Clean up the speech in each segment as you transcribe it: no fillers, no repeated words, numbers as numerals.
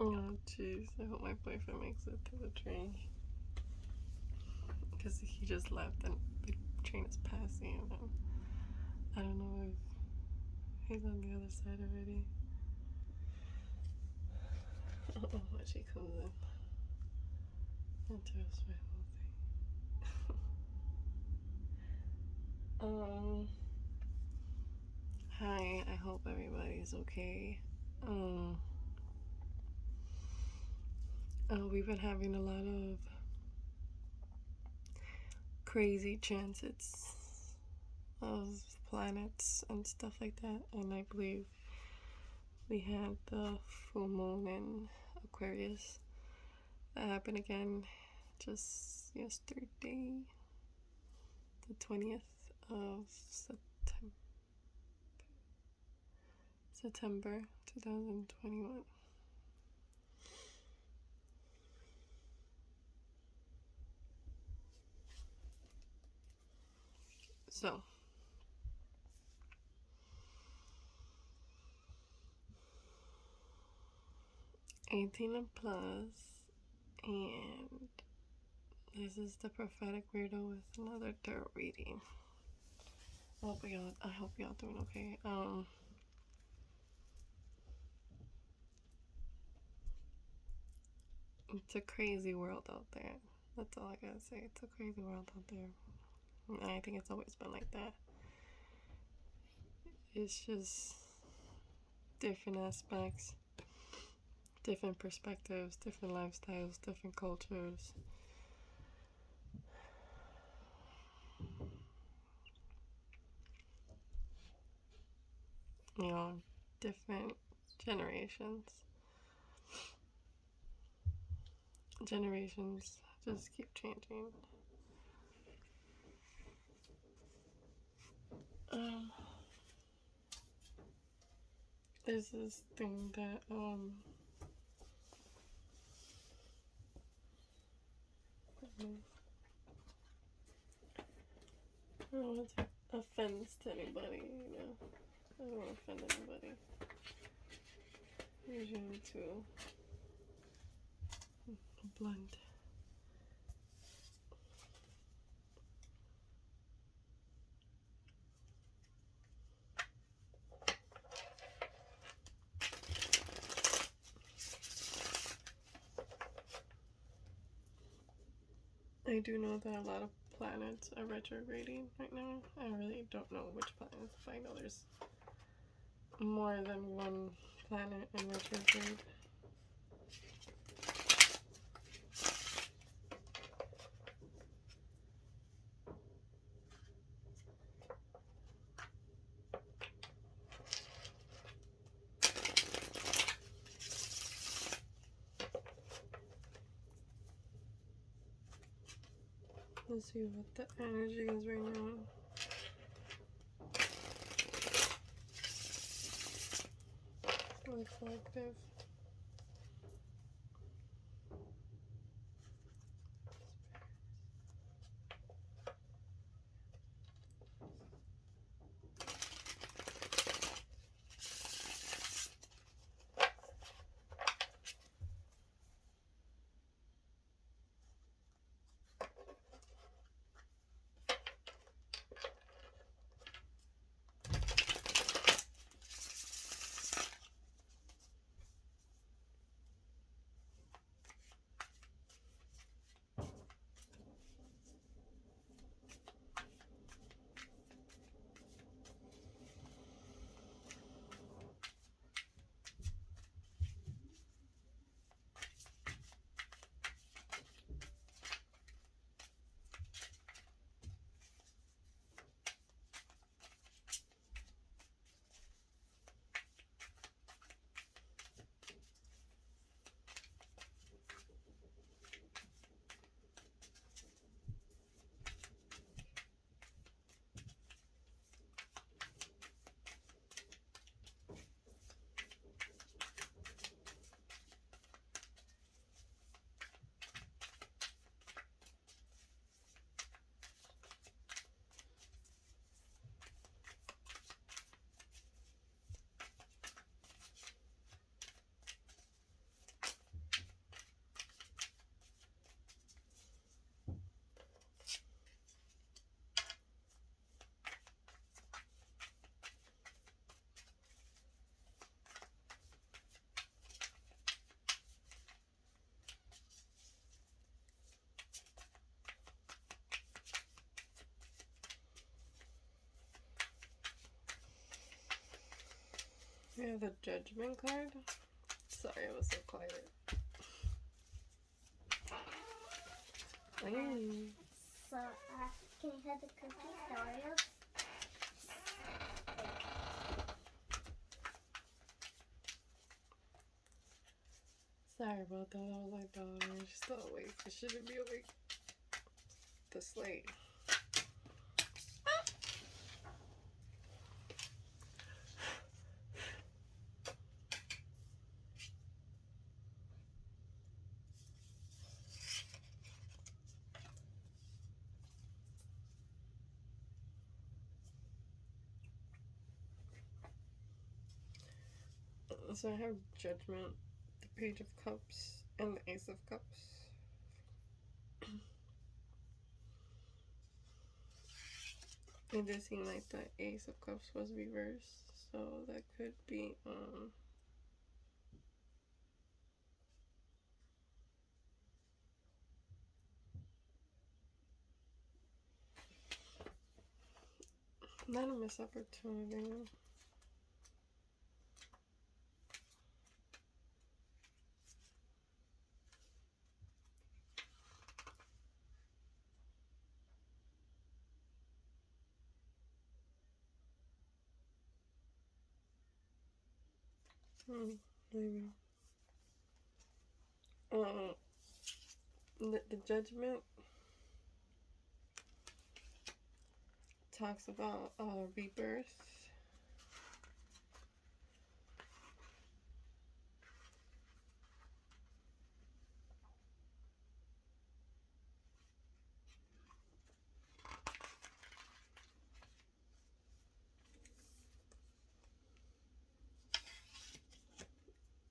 Oh, jeez. I hope my boyfriend makes it to the train. Because he just left and the train is passing. And I don't know if he's on the other side already. Oh, when she comes in. Interrupts my whole thing. Hi, I hope everybody's okay. We've been having a lot of crazy transits of planets and stuff like that, and I believe we had the full moon in Aquarius that happened again just yesterday, the 20th of September 2021. So 18 and plus, and this is the prophetic weirdo with another tarot reading. I hope y'all doing okay. It's a crazy world out there. That's all I gotta say. It's a crazy world out there. And I think it's always been like that. It's just different aspects, different perspectives, different lifestyles, different cultures. You know, different generations. Generations just keep changing. There's this thing that I don't want to offense to anybody, you know. I don't want to offend anybody. Usually too blunt. I do know that a lot of planets are retrograding right now. I really don't know which planets, but I know there's more than one planet in retrograde. Let's see what the energy is right now. For the collective. Yeah, the judgment card. Sorry, I was so quiet. So, can you have the cookies, the Oreos? Sorry about that. I was like, daughter, she's still awake. She shouldn't be awake this late. So I have Judgment, the Page of Cups, and the Ace of Cups. It did seem like the Ace of Cups was reversed, so that could be not a missed opportunity. Maybe. Um, the Judgment talks about rebirth.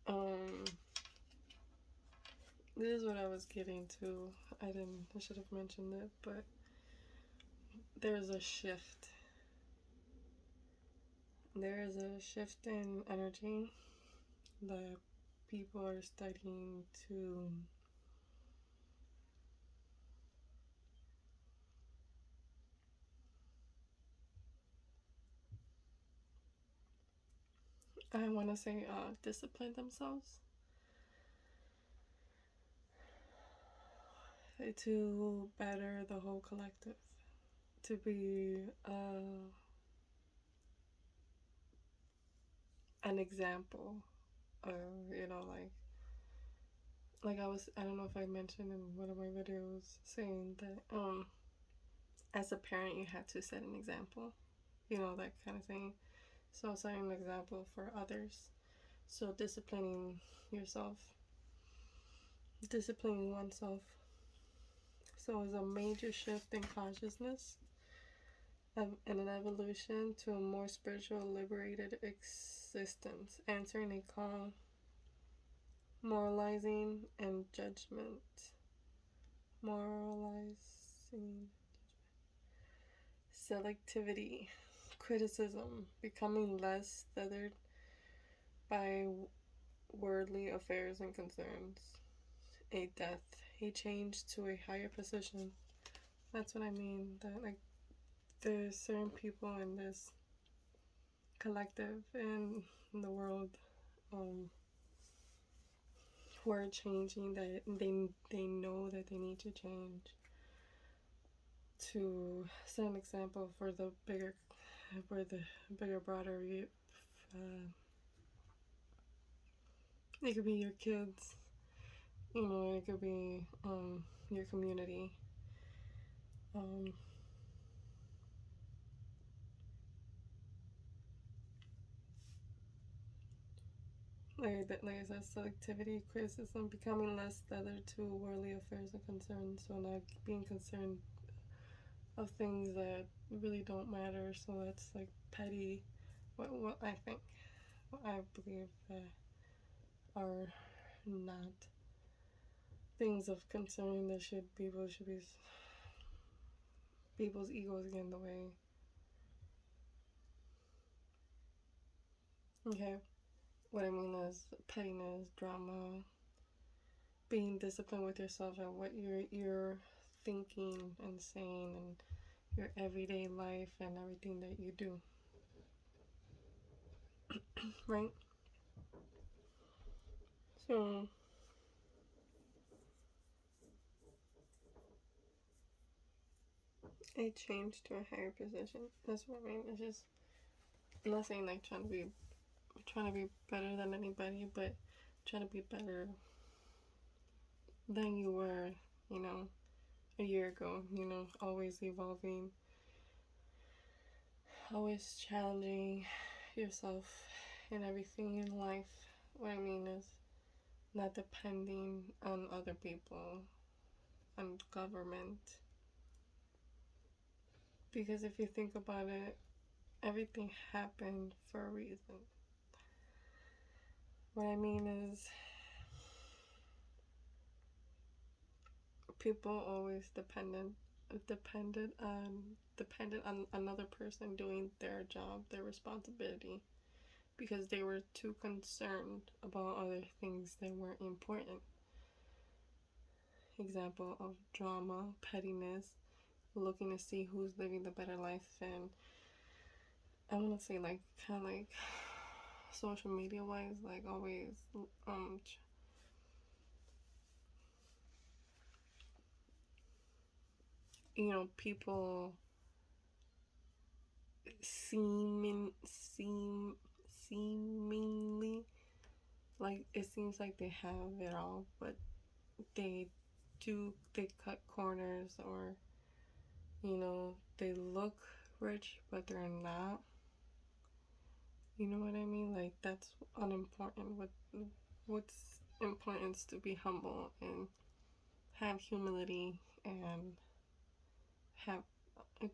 Um, this is what I was getting to. I should have mentioned it, but there's a shift. There is a shift in energy that people are starting to I want to say discipline themselves to better the whole collective, to be an example, or like I don't know if I mentioned in one of my videos saying that as a parent you had to set an example, that kind of thing. So setting an example for others. So yourself, disciplining oneself. So it's a major shift in consciousness and an evolution to a more spiritual, liberated existence, answering a call, moralizing, and judgment. Moralizing, selectivity, criticism, becoming less tethered by worldly affairs and concerns, a death, a change to a higher position. That's what I mean. That like there's certain people in this collective in the world who are changing, that they know that they need to change to set an example for the bigger broader it could be your kids, it could be your community, like I said, selectivity, criticism, becoming less tethered to worldly affairs and concerns, so not being concerned of things that really don't matter. So that's like petty, what I think, what I believe that are not things of concern that should be people's egos get in the way. Okay, what I mean is pettiness, drama, being disciplined with yourself and what you're thinking and saying, and your everyday life and everything that you do. Right? So I changed to a higher position. That's what I mean. It's just, I'm not saying like trying to be better than anybody, but trying to be better than you were, you know, a year ago. You know, always evolving, always challenging yourself in everything in life. What I mean is not depending on other people, on government. Because if you think about it, everything happened for a reason. What I mean is, people always dependent on another person doing their job, their responsibility, because they were too concerned about other things that weren't important. Example of drama, pettiness, looking to see who's living the better life, and I want to say like kind of like social media wise, like always um people seemingly like it seems like they have it all, but they they cut corners, or they look rich but they're not. You know what I mean? Like that's unimportant. What's important is to be humble and have humility and have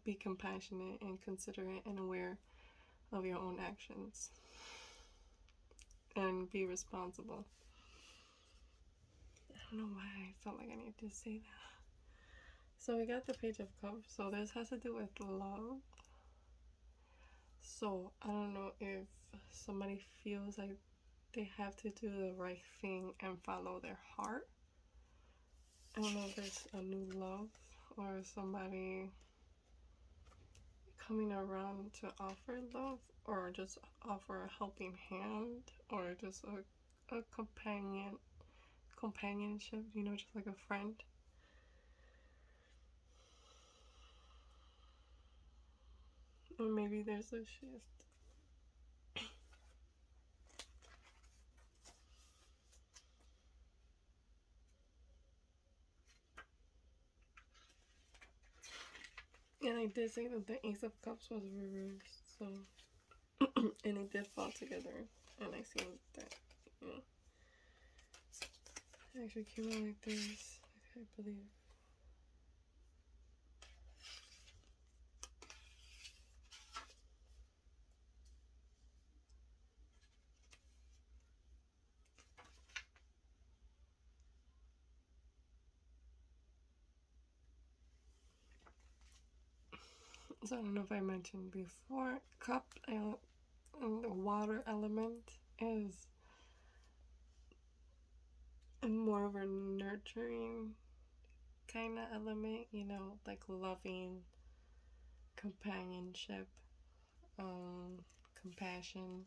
be compassionate and considerate and aware of your own actions and be responsible. I don't know why I felt like I needed to say that. So we got the Page of Cups. So this has to do with love. So I don't know if somebody feels like they have to do the right thing and follow their heart. I don't know if there's a new love or somebody coming around to offer love, or just offer a helping hand, or just a companionship, just like a friend. Or maybe there's a shift. And I did say that the Ace of Cups was reversed, so and it did fall together. And I seen that, you know, it actually came out like this, I believe. So I don't know if I mentioned before, cup and the water element is more of a nurturing kind of element, like loving, companionship, compassion,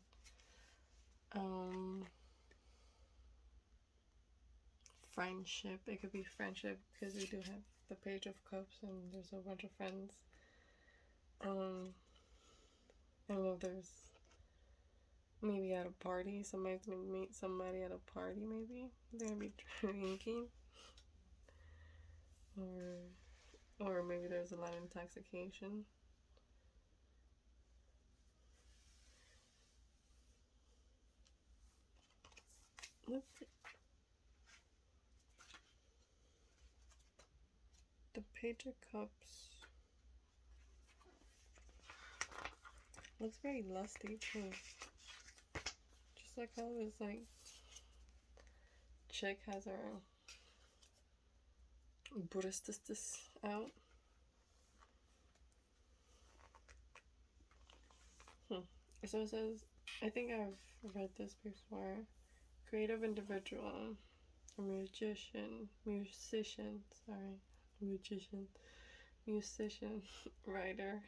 um, friendship. It could be friendship because we do have the Page of Cups and there's a bunch of friends. I don't know if there's maybe at a party, somebody's gonna meet somebody at a party, maybe they're gonna be drinking, or maybe there's a lot of intoxication. Let's see. The Page of Cups looks very lusty too. Just like how this like chick has her breastistis out. So it says, I think I've read this before. Creative individual, a musician, writer,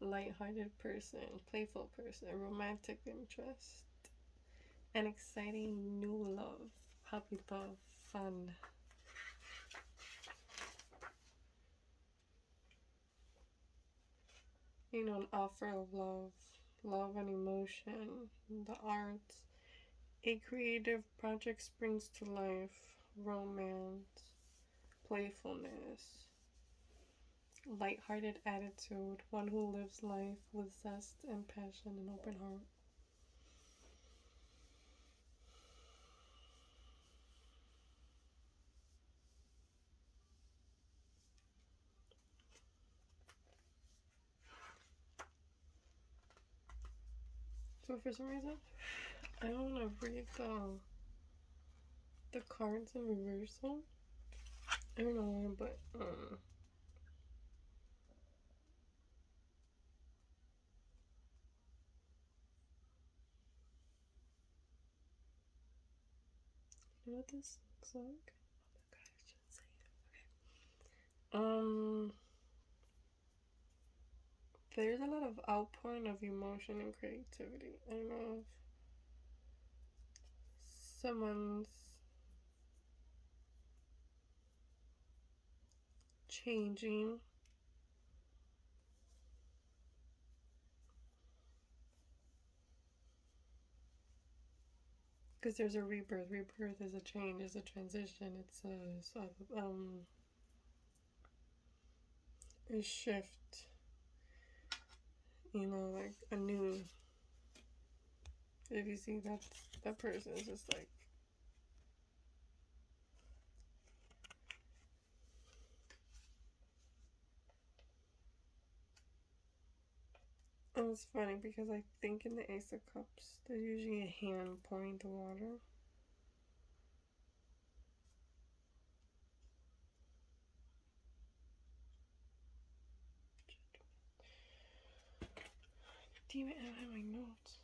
light-hearted person, playful person, romantic interest, An exciting new love, puppy love, fun. You know, an offer of love, love and emotion, the arts. A creative project springs to life, romance, playfulness, light-hearted attitude, one who lives life with zest and passion and open heart. So for some reason, I don't want to read the cards in reversal. I don't know why, but you know what this looks like? Oh my god, I shouldn't say it. Okay. There's a lot of outpouring of emotion and creativity. I don't know if someone's changing because there's a rebirth. Rebirth is a change, is a transition. It's a shift. You know, like a new. If you see that person is just like. And it's funny because I think in the Ace of Cups, there's usually a hand pouring the water. Damn it, I don't have my notes.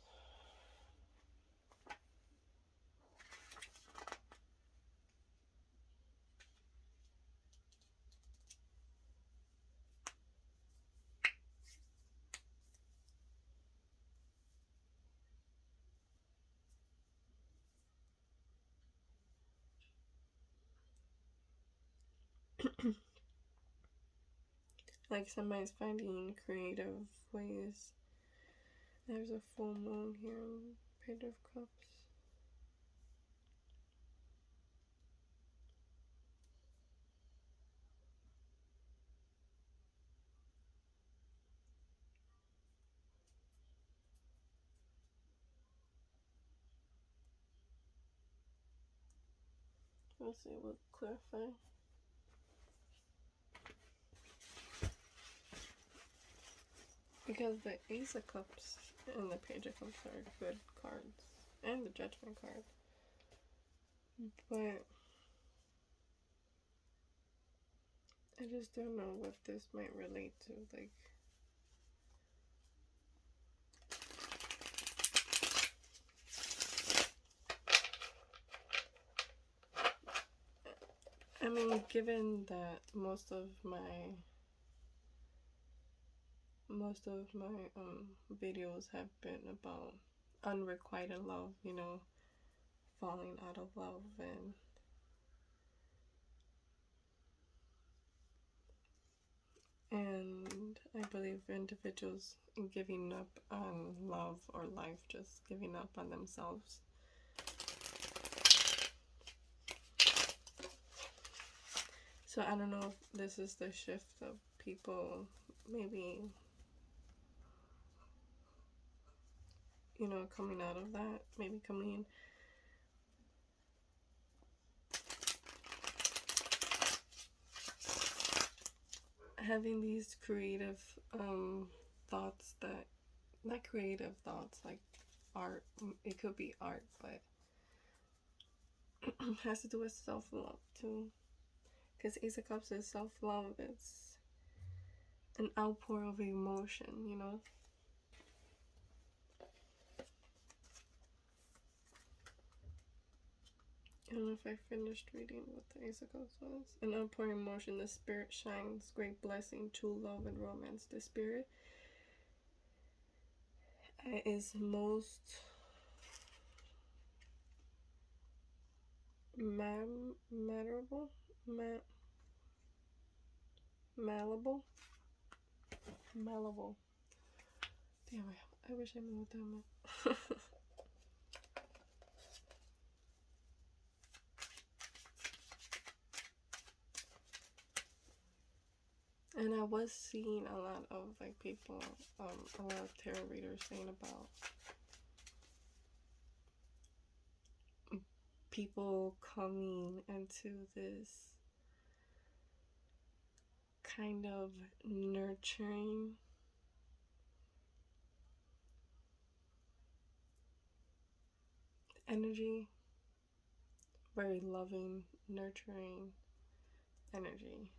Like somebody's finding creative ways. There's a full moon here in Page of Cups. We'll see what clarify. Because the Ace of Cups and the Page of Cups are good cards. And the Judgment card. But I just don't know what this might relate to. Like, I mean, given that most of my videos have been about unrequited love, you know, falling out of love and I believe individuals in giving up on love or life, just giving up on themselves. So I don't know if this is the shift of people maybe, you know, coming out of that, maybe coming having these creative thoughts that, not creative thoughts like art, it could be art, but has to do with self-love too, because Ace of Cups is self-love. It's an outpour of emotion, you know. I don't know if I finished reading what the Ace of Cups was. An outpouring emotion, the spirit shines, great blessing, true love and romance. The spirit is most Malleable? Malleable? Malleable. Damn, I wish I knew what that meant. And I was seeing a lot of like people, a lot of tarot readers saying about people coming into this kind of nurturing energy, very loving, nurturing energy.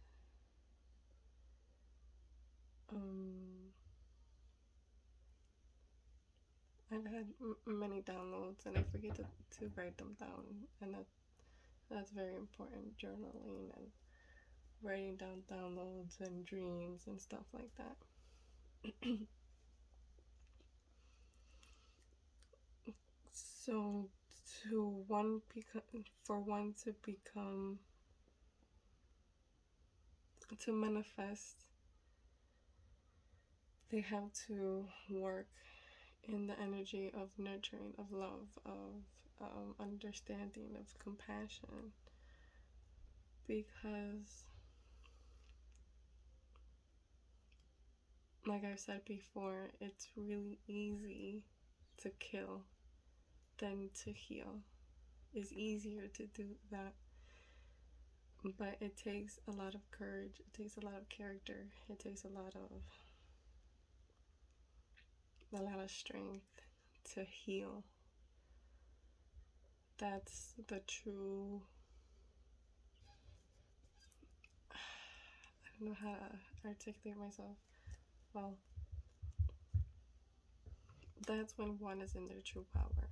I've had many downloads and I forget to write them down, and that's very important. Journaling and writing down downloads and dreams and stuff like that. So for one to become, to manifest, they have to work in the energy of nurturing, of love, of understanding, of compassion, because like I've said before, it's really easy to kill than to heal. It's easier to do that, but it takes a lot of courage, it takes a lot of character, it takes a lot of strength to heal. That's the true, I don't know how to articulate myself well. That's when one is in their true power,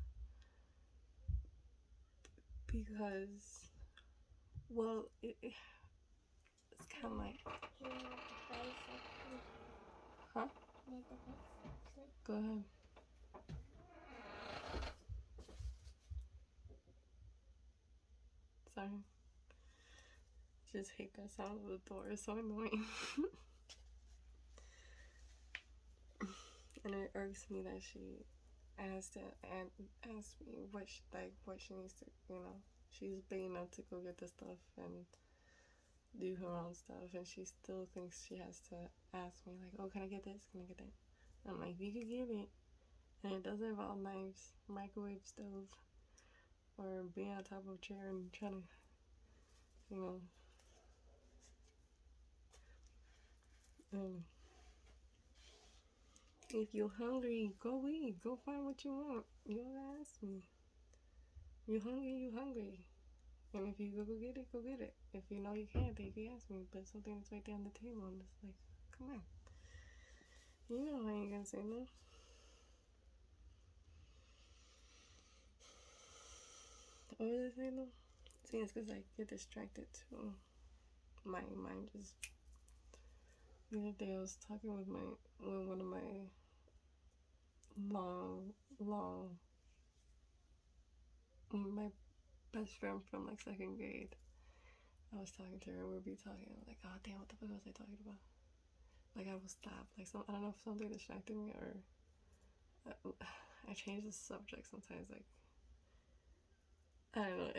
because, well, it's kind of like, huh? Go ahead. Sorry. Just hate that sound of the door. It's so annoying. And it irks me that she asked me what she needs to, she's big enough to go get the stuff and do her own stuff, and she still thinks she has to ask me like, oh, can I get this? Can I get that? I'm like, you can get it, and it doesn't involve knives, microwave stove, or being on top of a chair and trying to, if you're hungry, go eat. Go find what you want. You don't ask me. You hungry, you hungry. And if you go get it, go get it. If you know you can't, then you can ask me. But something that's right there on the table, and it's like, come on. You know I ain't gonna say no. What was I saying though? See, it's because I get distracted too. My mind just. The other day I was talking with one of my long, my best friend from like second grade. I was talking to her and we'd be talking. I'm like, oh damn, what the fuck was I talking about? Like I will stop. Like I don't know if something distracted me or I change the subject sometimes. Like I don't know.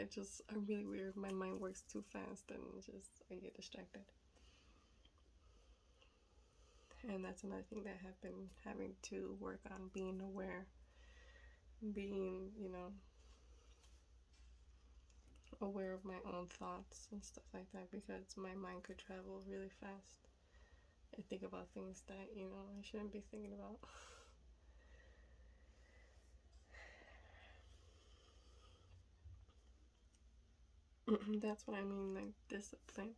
I'm really weird. My mind works too fast and I get distracted. And that's another thing that I've been having to work on, being aware, being, aware of my own thoughts and stuff like that, because my mind could travel really fast. I think about things that, I shouldn't be thinking about. That's what I mean, like discipline.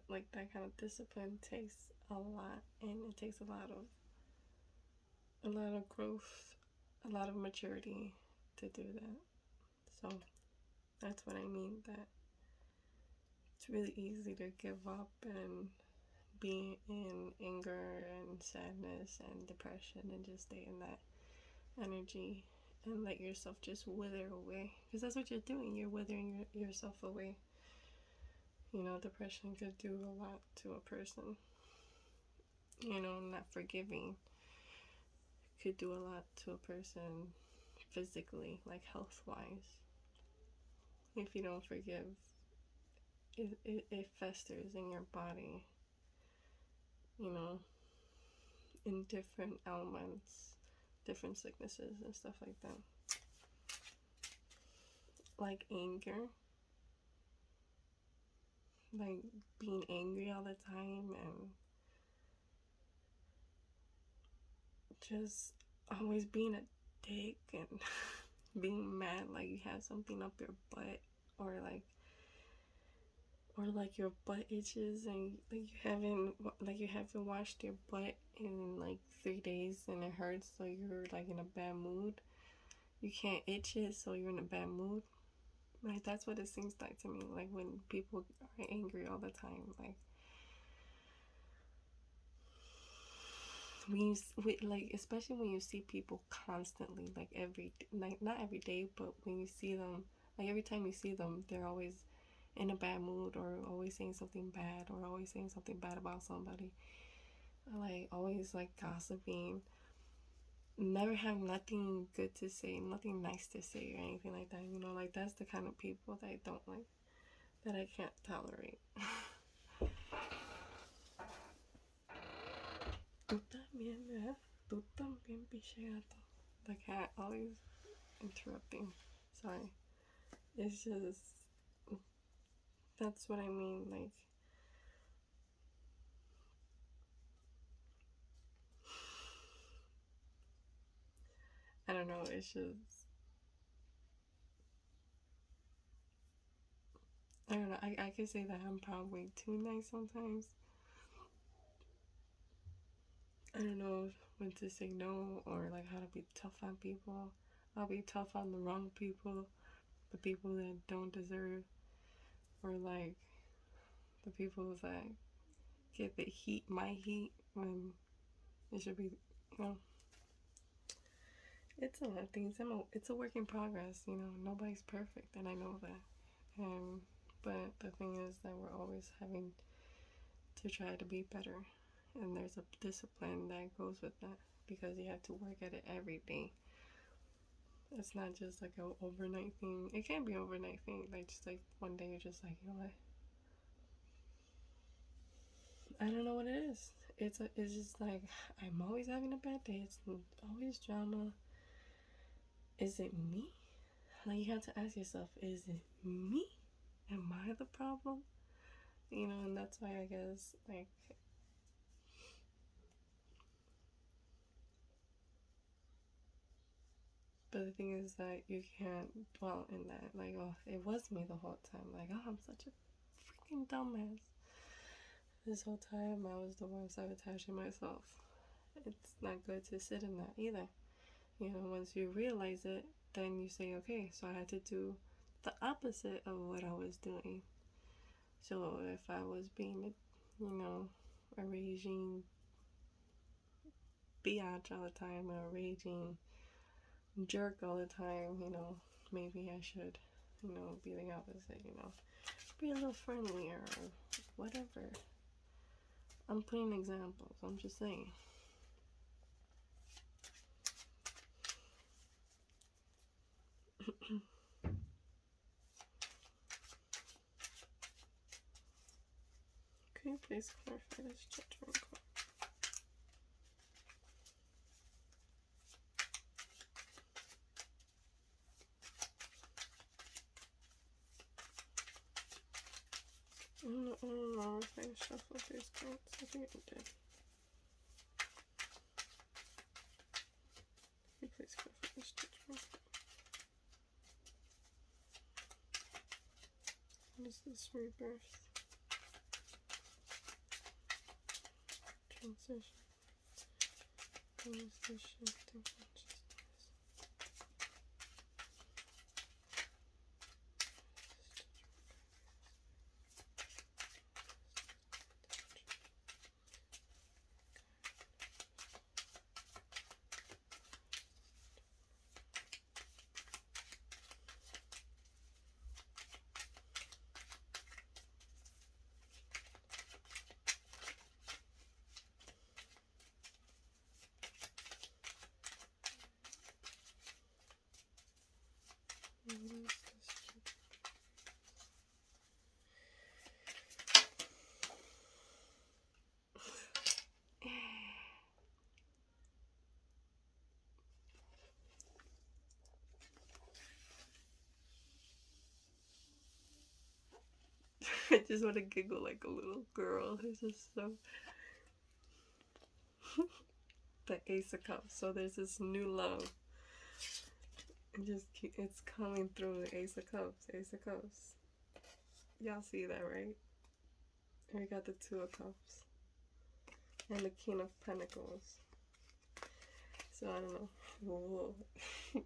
Like that kind of discipline takes a lot, and it takes a lot of growth, a lot of maturity to do that. So that's what I mean, that it's really easy to give up and be in anger and sadness and depression and just stay in that energy and let yourself just wither away, because that's what you're doing. You're withering yourself away. You know, depression could do a lot to a person. You know, not forgiving could do a lot to a person physically, like health wise. If you don't forgive, it festers in your body, you know, in different elements, different sicknesses and stuff like that. Like anger, like being angry all the time and just always being a dick and being mad like you have something up your butt, or like your butt itches and like you haven't washed your butt in like 3 days and it hurts, so you're like in a bad mood. You can't itch it, so you're in a bad mood. Like that's what it seems like to me. Like when people are angry all the time, like when like especially when you see people constantly, like not every day, but when you see them, like every time you see them, they're always in a bad mood, or always saying something bad, or always saying something bad about somebody, like always like gossiping, never have nothing good to say, nothing nice to say or anything like that, you know, like that's the kind of people that I don't like, that I can't tolerate. Tú también, ¿verdad? Tú también, pinche gato. The cat always interrupting. Sorry. It's just, that's what I mean. Like, I don't know. It's just, I don't know. I could say that I'm probably too nice sometimes. I don't know when to say no, or like how to be tough on people. I'll be tough on the wrong people, the people that don't deserve, or like the people that get the heat, my heat, when it should be, you know. It's a lot of things. It's a work in progress, you know. Nobody's perfect, and I know that. But the thing is that we're always having to try to be better, and there's a discipline that goes with that, because you have to work at it every day. It's not just like an overnight thing. It can be an overnight thing, like just like one day you're just like, you know what? I don't know what it is. It's just like I'm always having a bad day. It's always drama. Is it me? Like you have to ask yourself, is it me? Am I the problem? You know, and that's why I guess like, but the thing is that you can't dwell in that. Like, oh, it was me the whole time. Like, oh, I'm such a freaking dumbass. This whole time I was the one sabotaging myself. It's not good to sit in that either. You know, once you realize it, then you say, okay, so I had to do the opposite of what I was doing. So if I was being, you know, a raging biatch all the time, or a raging jerk all the time, you know, maybe I should, you know, be the opposite, you know, be a little friendlier or whatever. I'm putting examples, I'm just saying. Can you please clarify this judgment call? I don't know if I shuffled these cards. I think I did. Can you please clarify this judgment? What is this rebirth? Transition. What is this shifting consciousness? I just want to giggle like a little girl. It's just so. The Ace of Cups. So there's this new love. It's coming through the Ace of Cups. Ace of Cups. Y'all see that, right? And we got the Two of Cups. And the King of Pentacles. So I don't know. Whoa.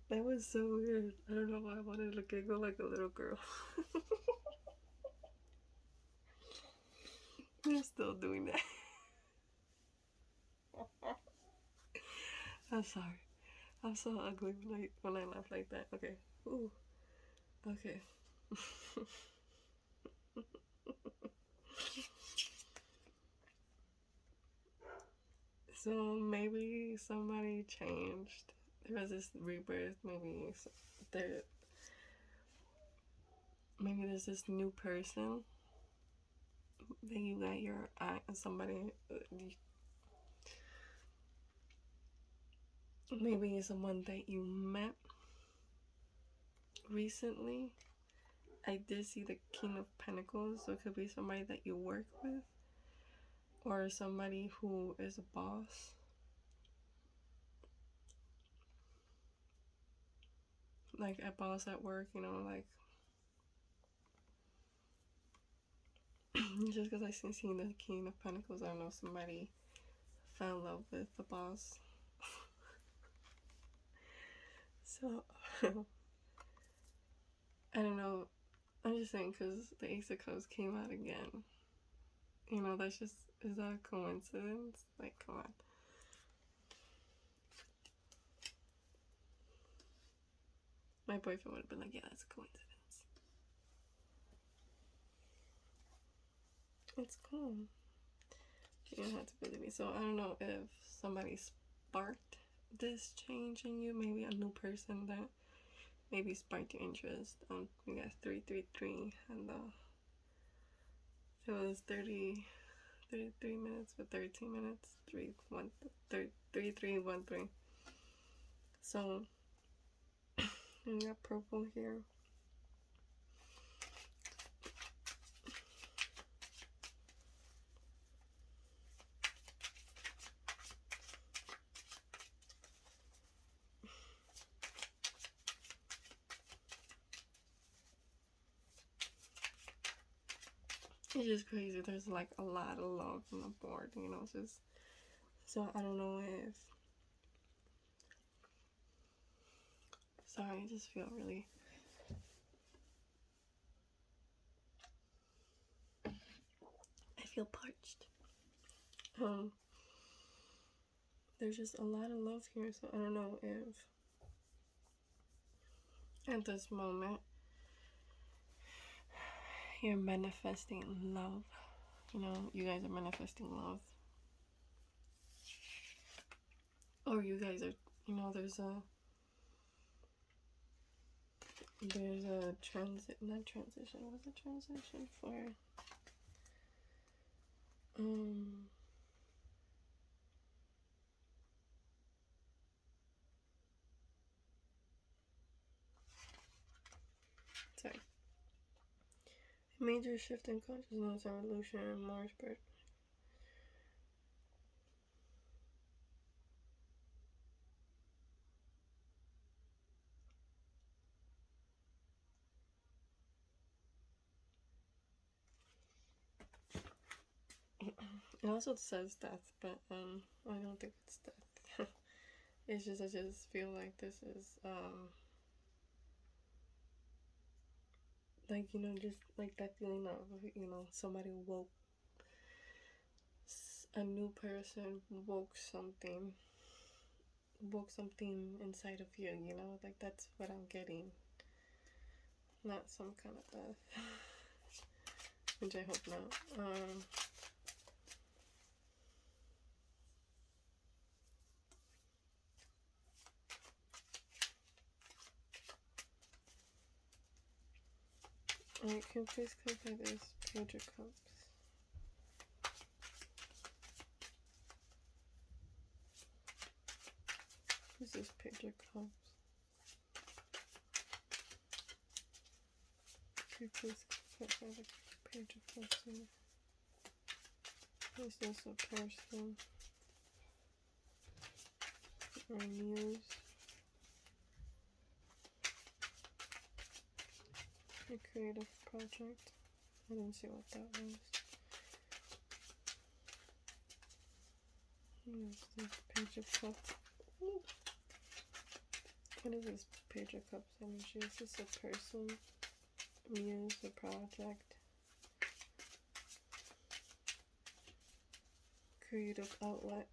That was so weird. I don't know why I wanted to giggle like a little girl. I'm still doing that. I'm sorry. I'm so ugly when I laugh like that. Okay. Ooh. Okay. So maybe somebody changed. There was this rebirth. There. Maybe there's this new person that you got your eye on somebody. Maybe someone that you met recently. I did see the King of Pentacles, so it could be somebody that you work with, or somebody who is a boss. Like a boss at work, you know, like just because I seen the King of Pentacles, I don't know, somebody fell in love with the boss. So I don't know. I'm just saying because the Ace of Cups came out again. You know, is that a coincidence? Like, come on. My boyfriend would have been like, yeah, that's a coincidence. It's cool. You don't have to believe me. So I don't know if somebody sparked this change in you. Maybe a new person that maybe sparked your interest. We got 333 and it was 33 minutes for 13 minutes. 3313. So we got purple here. It's just crazy. There's like a lot of love on the board, you know. Just so I don't know if. Sorry, I just feel really. I feel parched. There's just a lot of love here, so I don't know if at this moment you're manifesting love. You know, you guys are manifesting love. Or you guys are, you know, there's a not transition. What's a transition for? Sorry. A major shift in consciousness, evolution, and Mars birth. It also says death, but I don't think it's death. It's just I just feel like this is like, you know, just like that feeling of, you know, somebody woke, a new person woke something inside of you, you know, like that's what I'm getting. Not some kind of death. Which I hope not. Alright, can you please clarify this? Page of Cups. Who's this Page of Cups? Can you please clarify the Page of Cups here. Is this a person or a muse? A creative project. I didn't see what that was. Here's this Page of Cups. Ooh. What is this Page of Cups energy? Is this a person, muse, a project, creative outlet?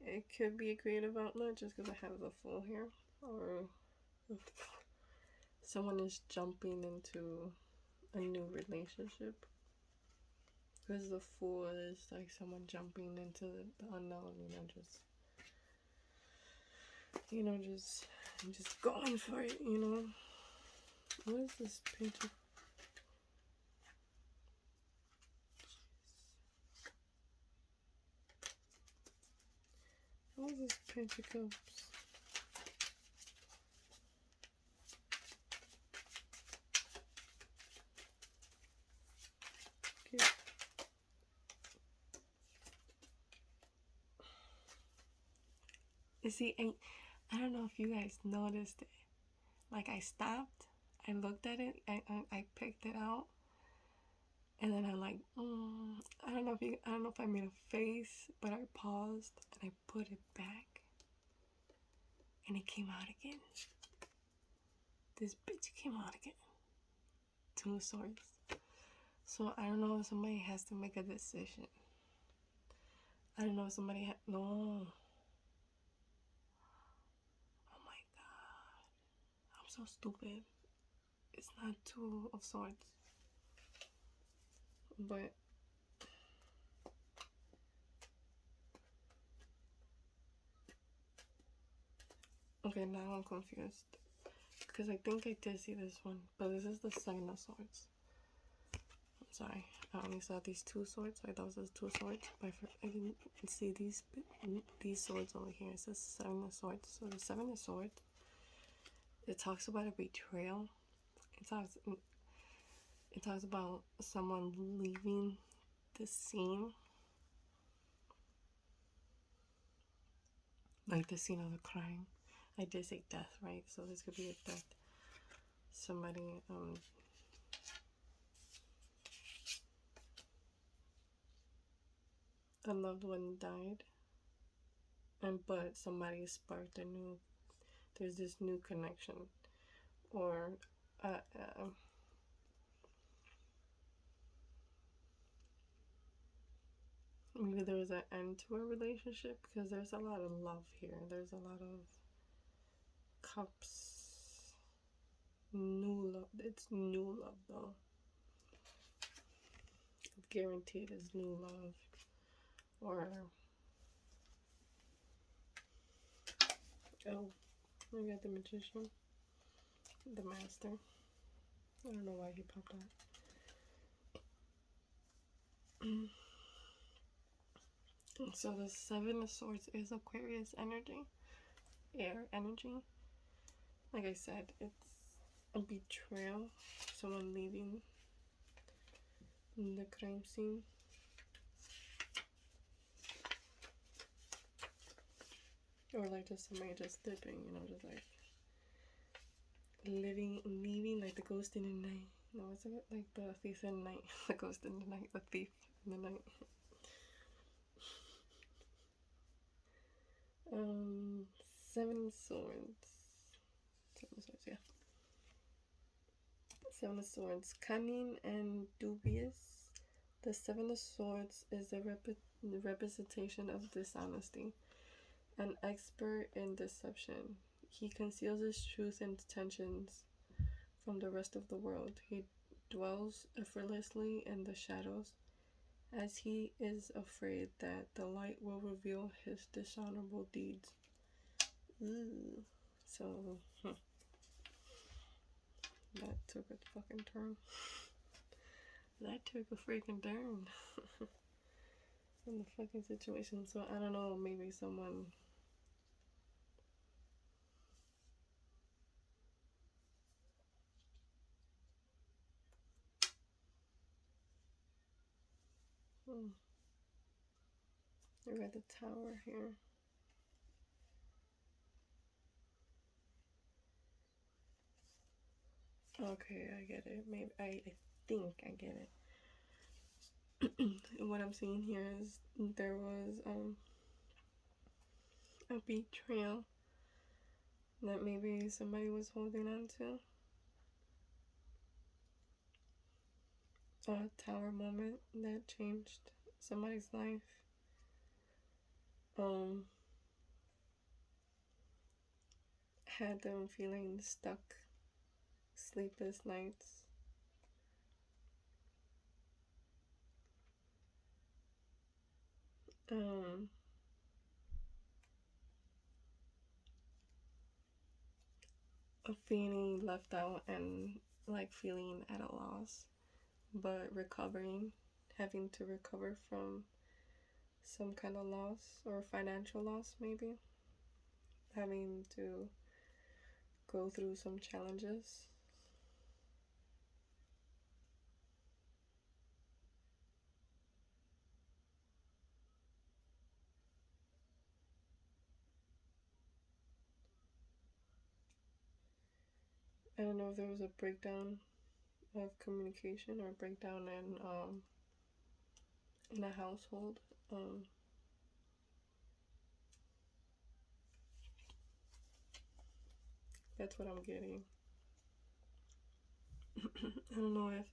It could be a creative outlet just because I have the Fool here, or someone is jumping into a new relationship. Because the Fool is like someone jumping into the unknown, just going for it, What is this Page of? What is this Page of Cups? Okay. You see, I don't know if you guys noticed it. Like, I stopped, I looked at it, I picked it out, and then I'm like, I don't know if I made a face, but I paused and I put it back, and it came out again. This bitch came out again. 2 of Swords. So I don't know if somebody has to make a decision. I don't know if somebody no. Oh my god. I'm so stupid. It's not 2 of Swords. But okay, now I'm confused. Because I think I did see this one. But this is the 7 of Swords. I'm sorry. I only saw these 2 swords. I thought it was 2 swords. But I didn't see these swords over here. It says 7 of Swords. So the 7 of Swords, it talks about a betrayal. It talks about someone leaving the scene. Like the scene of the crime. I did say death, right? So this could be a death. Somebody, a loved one died. But somebody sparked there's this new connection. Or, maybe there was an end to a relationship, because there's a lot of love here. There's a lot of cups. New love. It's new love, though. Guaranteed is new love. Or, oh, we got the Magician. The Master. I don't know why he popped out. So the 7 of Swords is Aquarius energy. Air energy. Like I said, it's a betrayal. Someone leaving the crime scene. Or like just somebody just dipping, just like leaving like the ghost in the night. No, isn't it like the thief in the night? The ghost in the night, the thief in the night. 7 of Swords. 7 of Swords, yeah. 7 of Swords. Cunning and dubious. The 7 of Swords is a representation of dishonesty. An expert in deception. He conceals his truth and intentions from the rest of the world. He dwells effortlessly in the shadows, as he is afraid that the light will reveal his dishonorable deeds. Ooh. So, that took a fucking turn. That took a freaking turn. In the fucking situation. So, I don't know, maybe someone... I read the Tower here. Okay, I get it. Maybe I think I get it. What I'm seeing here is there was a betrayal that maybe somebody was holding on to. A tower moment that changed somebody's life. Had them feeling stuck, sleepless nights. Um, of feeling left out and like feeling at a loss, but recovering, having to recover from some kind of loss or financial loss, maybe having to go through some challenges. I don't know if there was a breakdown of communication or breakdown in a household. Um, that's what I'm getting. I don't know if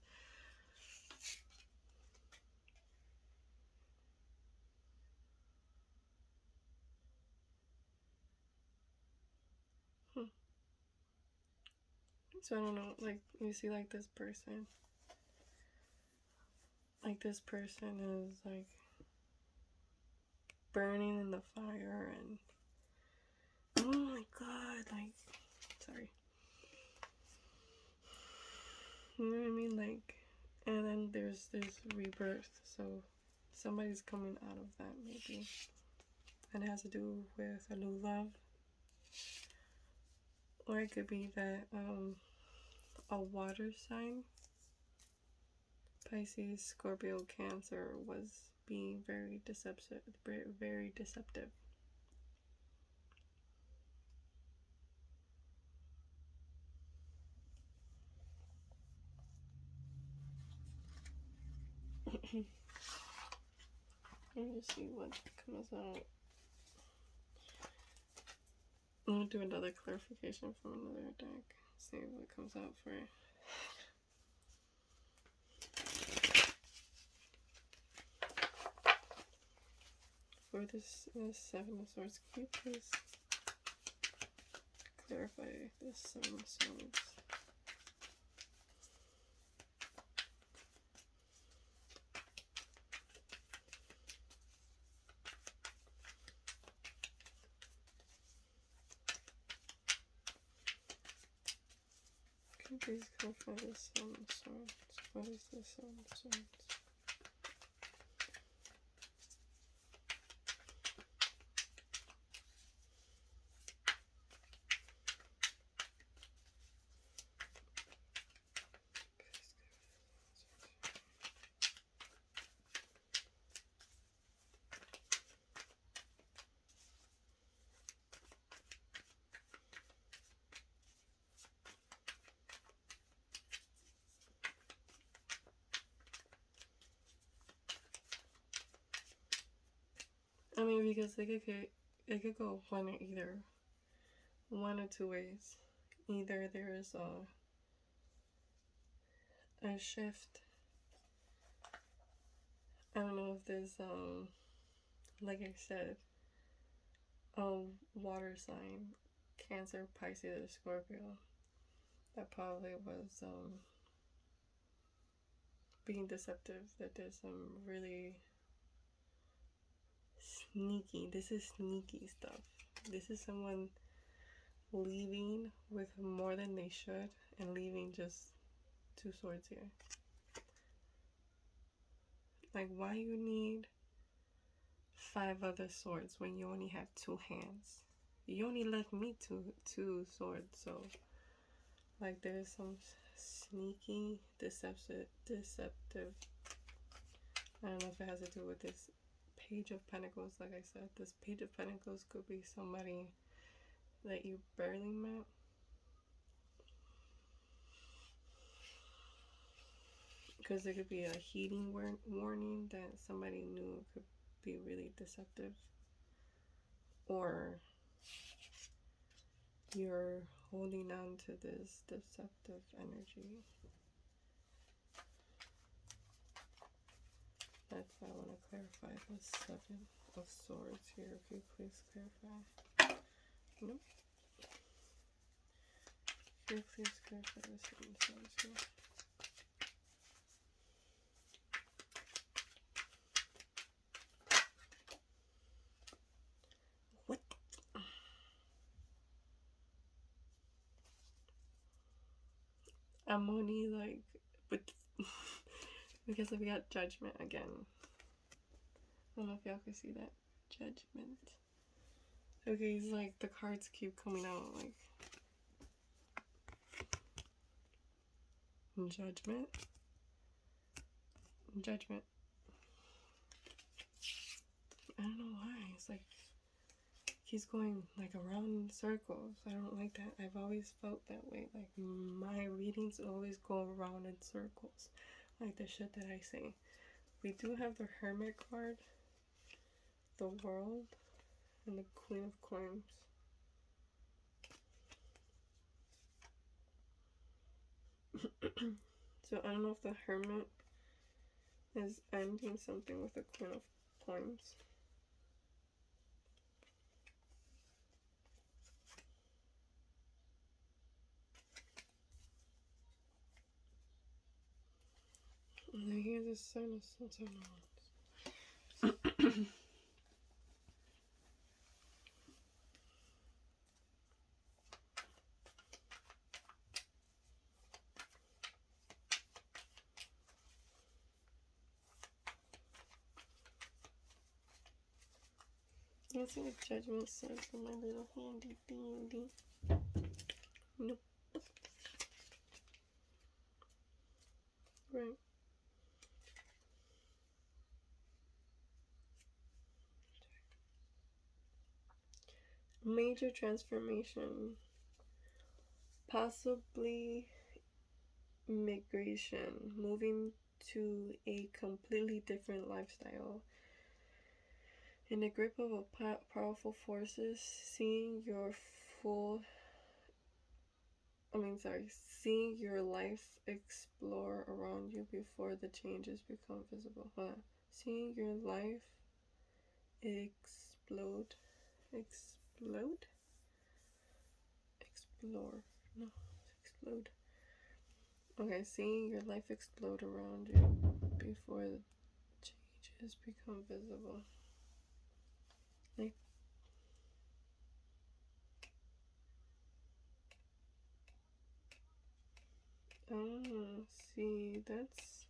so I don't know, like you see like this person is like burning in the fire and oh my god, like sorry. You know what I mean? Like and then there's this rebirth, so somebody's coming out of that maybe. And it has to do with a new love. Or it could be that a water sign, Pisces, Scorpio, Cancer, was being very deceptive, very deceptive. Let me see what comes out. I'm gonna do another clarification from another deck. See what comes out for it. For this Seven of Swords, can you please clarify this Seven of Swords? Can you please clarify this Seven of Swords? What is this Seven of Swords? I mean, because it could go one or two ways. Either there is a shift. I don't know if there's like I said, a water sign, Cancer, Pisces, or Scorpio. That probably was being deceptive. That there's some really sneaky. This is sneaky stuff. This is someone leaving with more than they should and leaving just two swords here. Like, why you need 5 other swords when you only have 2 hands? You only left me two swords, so like there's some sneaky deceptive I don't know if it has to do with this Page of Pentacles. Like I said, this Page of Pentacles could be somebody that you barely met. Because there could be a heating warning that somebody knew could be really deceptive. Or you're holding on to this deceptive energy. That's why I want to clarify the Seven of Swords here. If you please clarify. Nope. Can you please clarify the Seven of Swords here? What? I'm only like, but because we got Judgment again. I don't know if y'all can see that. Judgment. Okay, it's like the cards keep coming out like Judgment. Judgment. I don't know why. It's like he's going like around in circles. I don't like that. I've always felt that way. Like my readings always go around in circles. Like the shit that I say. We do have the Hermit card, the World, and the Queen of Coins. So I don't know if the Hermit is ending something with the Queen of Coins. And then here's the Sun of Swords. Let's see what Judgment says in my little handy dandy. Nope. Right. Major transformation. Possibly migration. Moving to a completely different lifestyle. In the grip of powerful forces, seeing your seeing your life explore around you before the changes become visible. Seeing your life explode. Explode? Explore. No, explode. Okay, seeing your life explode around you before the changes become visible. Like, oh, see, that's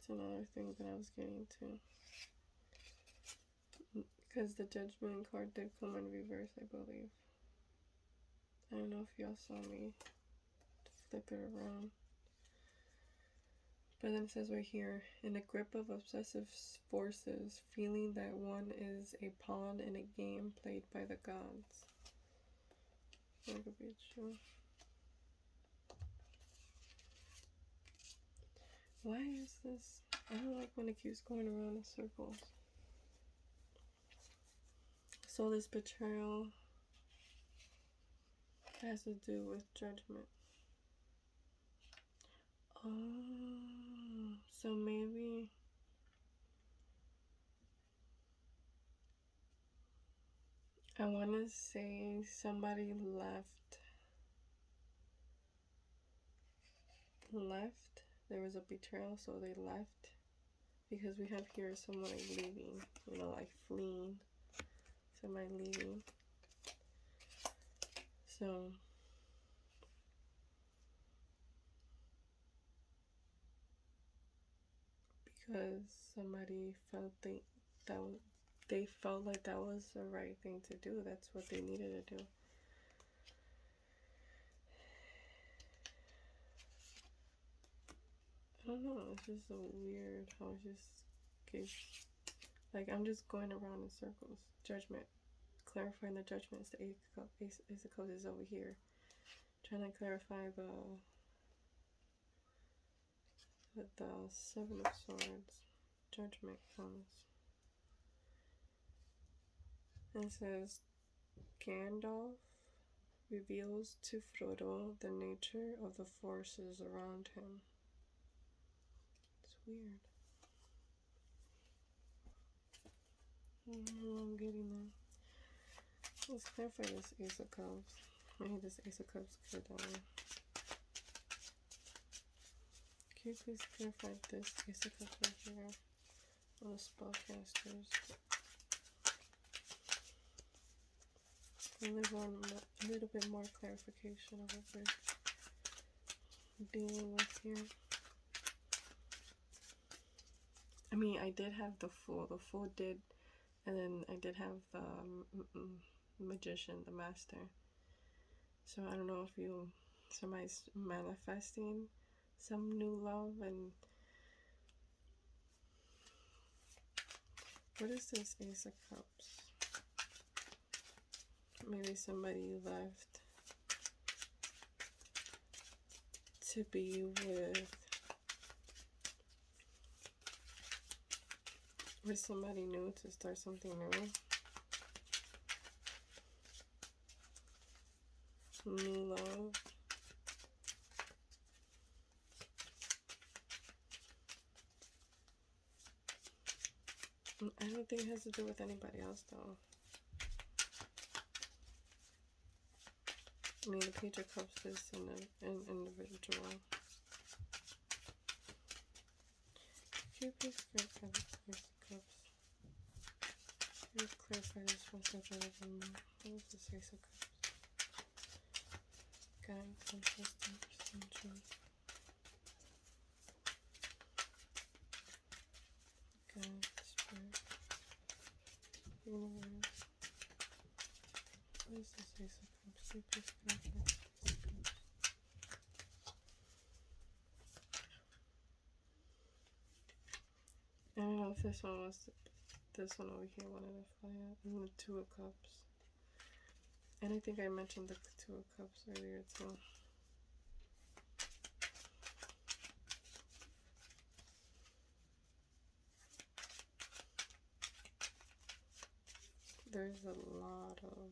another thing that I was getting to. Because the Judgment card did come in reverse, I believe. I don't know if y'all saw me flip it around. But then it says right here, in the grip of obsessive forces, feeling that one is a pawn in a game played by the gods. That could be true. Why is this? I don't like when it keeps going around in circles. So this betrayal has to do with Judgment. Oh, so maybe I want to say somebody left. There was a betrayal, so they left. Because we have here someone like leaving, like fleeing. Somebody leaving. So because somebody felt they felt like that was the right thing to do. That's what they needed to do. don't know. It's just so weird how it just gives. Like, I'm just going around in circles. Judgment. Clarifying the judgments. The Ace of Cups is over here. Trying to clarify the Seven of Swords. Judgment comes. And it says, Gandalf reveals to Frodo the nature of the forces around him. It's weird. I'm getting there. Let's clarify this Ace of Cups. Maybe this Ace of Cups could, can you please clarify this Ace of Cups right here? All the spellcasters. A little bit more clarification of what we're dealing with here. I mean, I did have the Fool. The Fool did, and then I did have the Magician, the Master. So I don't know if somebody's manifesting some new love. And what is this Ace of Cups? Maybe somebody left to be with somebody new, to start something new. New love. I don't think it has to do with anybody else, though. I mean, the Page of Cups is an individual. Can you please clarify the Ace of Cups? Can you clarify this one so that I can know? What is this Ace of Cups? Guide, contrast, extension. Guide, spirit. Universe. What is this Ace of Cups? Can you please clarify this Ace of Cups? I don't know if this one was this one over here wanted to fly out. And the Two of Cups. And I think I mentioned the Two of Cups earlier too. There's a lot of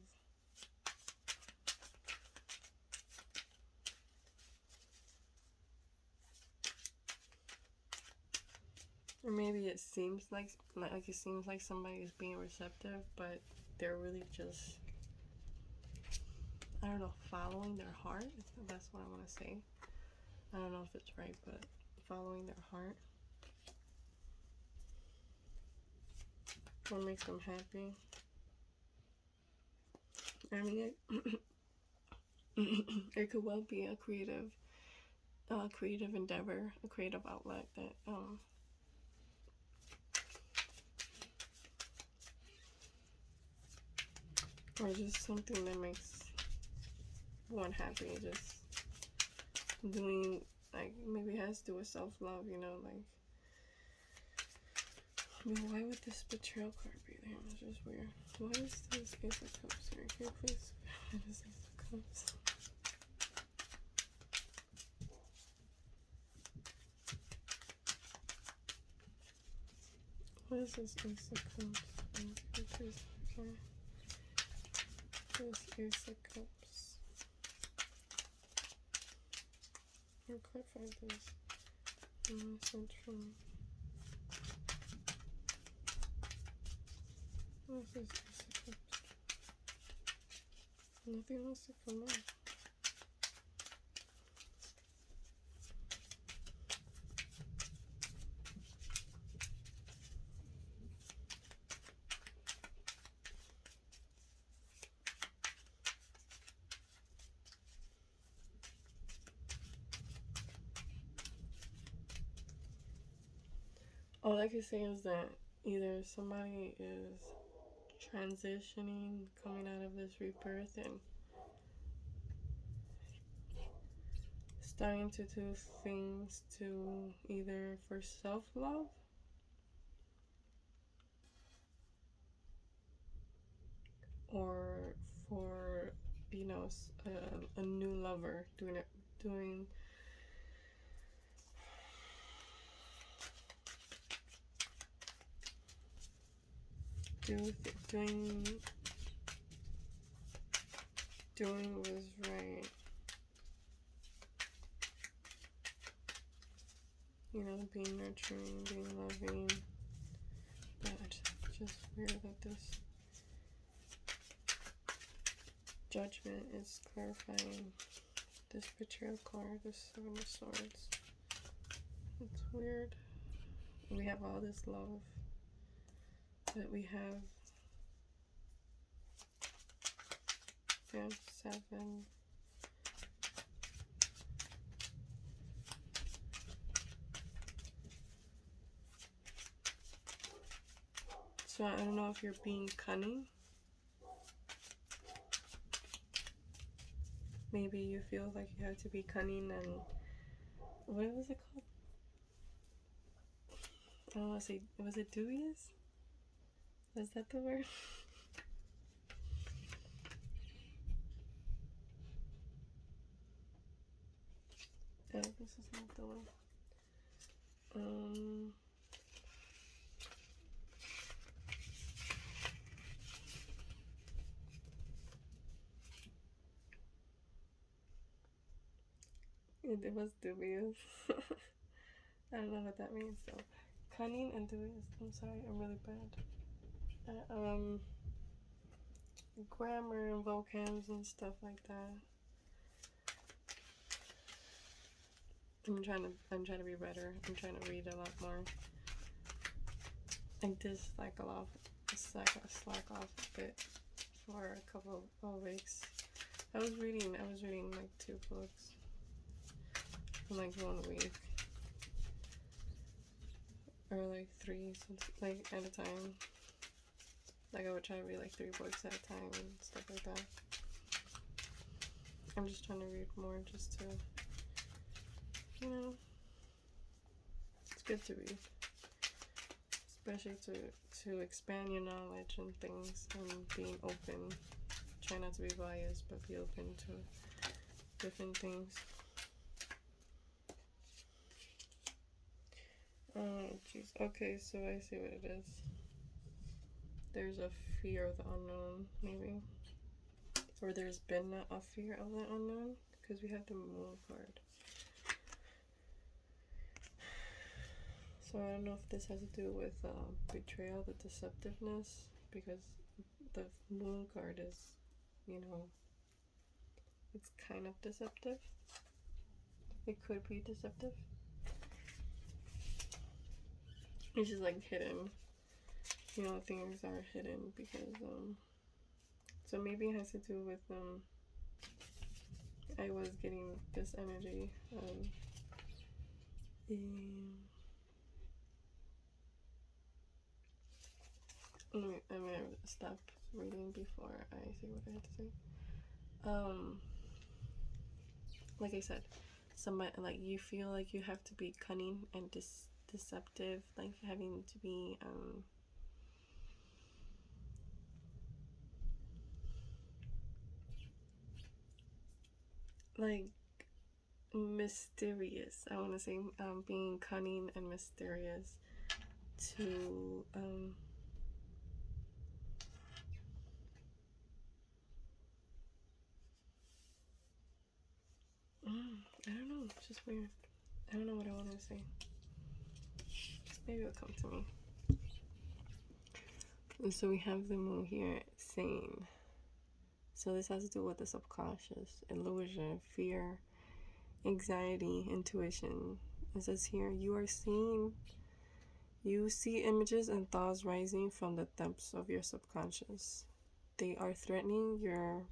or maybe it seems like it seems like somebody is being receptive, but they're really just, I don't know, following their heart. That's what I want to say. I don't know if it's right, but following their heart. What makes them happy? I mean, it could well be a creative endeavor, a creative outlet that or just something that makes one happy. Just doing, like, maybe it has to do with self-love, you know, like. I mean, why would this betrayal card be there? It's just weird. Why is this Ace of Cups here? Can you please? What is Ace of Cups? What is this Ace of Cups? Can you please? Okay. This Ace of Cups. I'll clarify this. Message from. What is this Ace of Cups? Nothing wants to come up. All I can say is that either somebody is transitioning, coming out of this rebirth, and starting to do things to either for self-love or for, you know, a new lover, doing doing what is right. You know, being nurturing, being loving. But it's just weird that this judgment is clarifying this betrayal card, this Seven of Swords. It's weird. We have all this love, but we have, yeah, 7. So I don't know if you're being cunning. Maybe you feel like you have to be cunning and, what was it called? I don't want to say, was it dubious? Was that the word? Oh, this is not the one. It was dubious. I don't know what that means though. Cunning and dubious. I'm sorry, I'm really bad at grammar and vocabs and stuff like that. I'm trying to be better. I'm trying to read a lot more. I did slack off a bit for a couple of weeks. I was reading like 2 books in like 1 week, or like 3, like at a time. Like I would try to read like 3 books at a time and stuff like that. I'm just trying to read more, just to, you know, it's good to read, especially to expand your knowledge and things, and being open. Try not to be biased, but be open to different things. Oh, jeez. Okay, so I see what it is. There's a fear of the unknown, maybe. Or there's been a fear of the unknown, because we have the Moon card. So I don't know if this has to do with betrayal, the deceptiveness, because the Moon card is, you know, it's kind of deceptive. It could be deceptive. It's just like hidden. You know, things are hidden because, so maybe it has to do with, I was getting this energy, I'm gonna stop reading before I say what I had to say. Like I said, somebody, like, you feel like you have to be cunning and deceptive, like having to be, like mysterious. I want to say, being cunning and mysterious to, I don't know, it's just weird. I don't know what I want to say. Maybe it'll come to me. And so we have the Moon here saying, so this has to do with the subconscious, illusion, fear, anxiety, intuition. It says here, you see images and thoughts rising from the depths of your subconscious. They are threatening your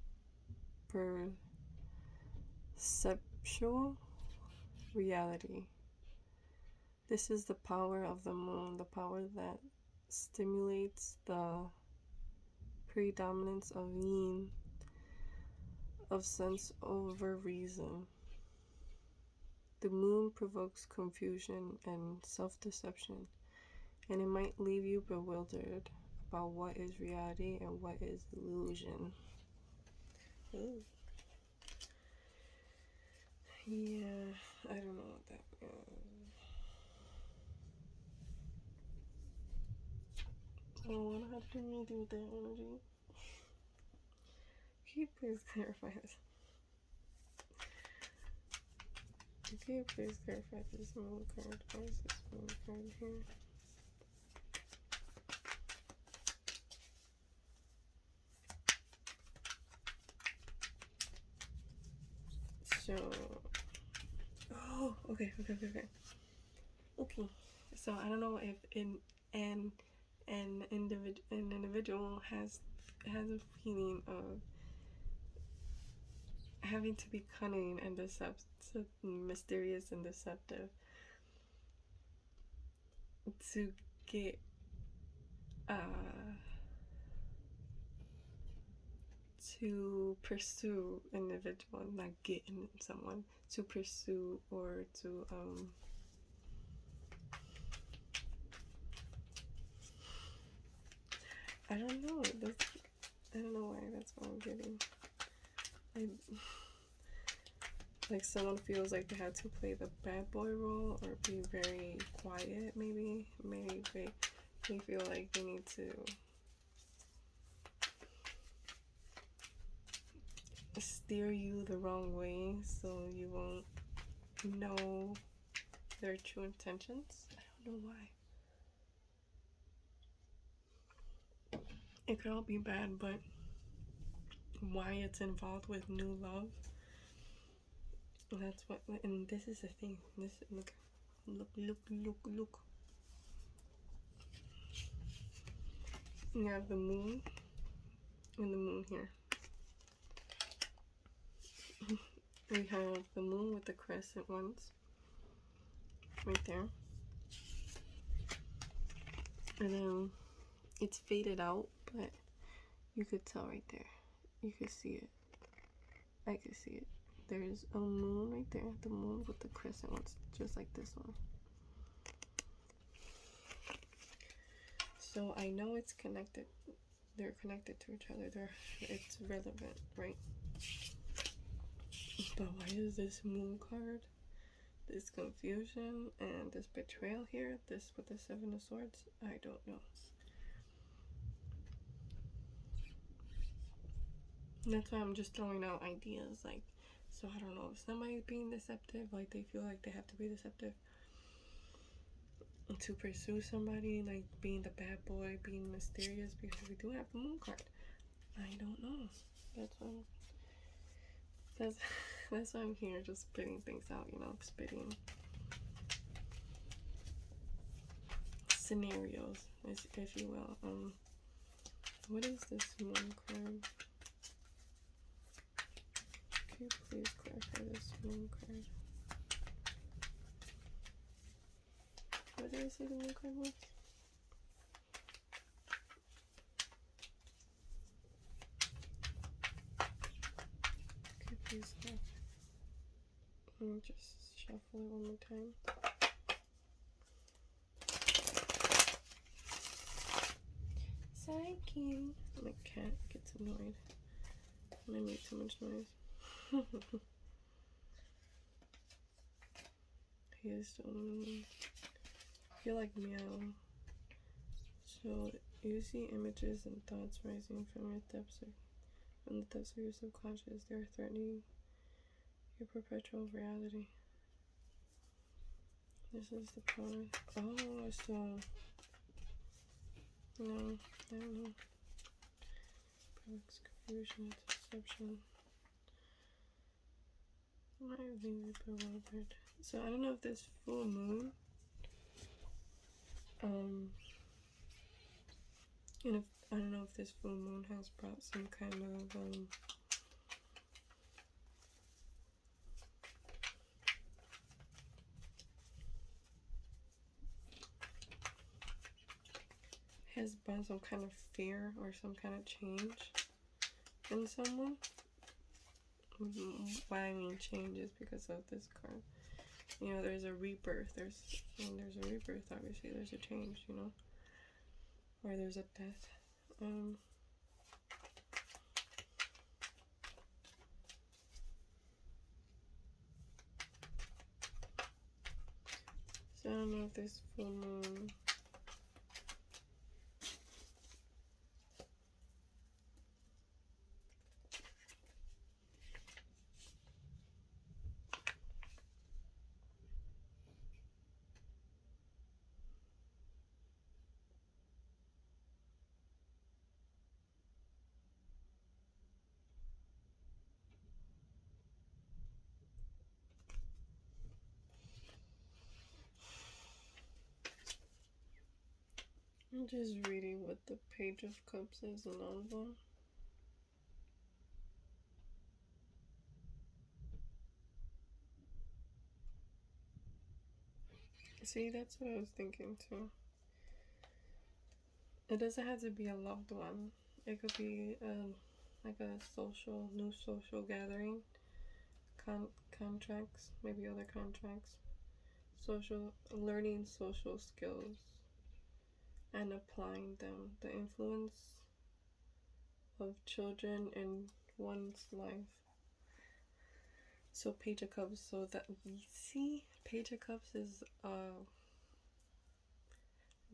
perceptual reality. This is the power of the Moon, the power that stimulates the predominance of yin, of sense over reason. The moon provokes confusion and self-deception, and it might leave you bewildered about what is reality and what is illusion. Ooh. Yeah, I don't know what that is. I don't want to have to deal with that energy. Can you please clarify this? Can you please clarify this moon card? Why is this moon card here? So, oh, okay. So I don't know if an individual has a feeling of having to be cunning and deceptive, mysterious and deceptive to get to pursue an individual, not get in someone, to pursue or to I don't know. I don't know why that's what I'm getting. Like someone feels like they have to play the bad boy role or be very quiet, maybe they feel like they need to steer you the wrong way so you won't know their true intentions. I don't know why. It could all be bad, but why it's involved with new love, that's what. And this is the thing. Look. You have the moon and the moon here. We have the moon with the crescent ones right there, and then it's faded out, but you could tell right there. You could see it. I could see it. There's a moon right there, the moon with the crescent ones, just like this one. So I know it's connected. They're connected to each other. It's relevant, right? But why is this moon card, this confusion, and this betrayal here, this with the Seven of Swords? I don't know. And that's why I'm just throwing out ideas, like, so I don't know if somebody's being deceptive, like they feel like they have to be deceptive to pursue somebody, like being the bad boy, being mysterious, because we do have the moon card. I don't know. That's why that's why I'm here, just spitting things out, spitting scenarios, if you will. What is this moon card? Can you please clarify this moon card? What did I say the moon card was? Can you please clarify? Let me just shuffle it one more time. Psyche. My cat gets annoyed when I make too much noise. He is so mean. I feel like meow. So you see images and thoughts rising from the depths of your subconscious. They are threatening your perpetual reality. This is the power. Oh, so no, I don't know. Provokes confusion, deception. Might leave you bewildered. So I don't know if this full moon, and if I don't know if this full moon has brought some kind of has brought some kind of fear or some kind of change in someone. Why I mean change is because of this card. You know, there's a rebirth. There's a rebirth. Obviously, there's a change. You know, or there's a death. So I don't know if this full moon. I'm just reading what the Page of Cups is and all of them. See, that's what I was thinking too. It doesn't have to be a loved one. It could be like a new social gathering, contracts, maybe other contracts, learning social skills, and applying them. The influence of children in one's life. So Page of Cups. So that we see, Page of Cups is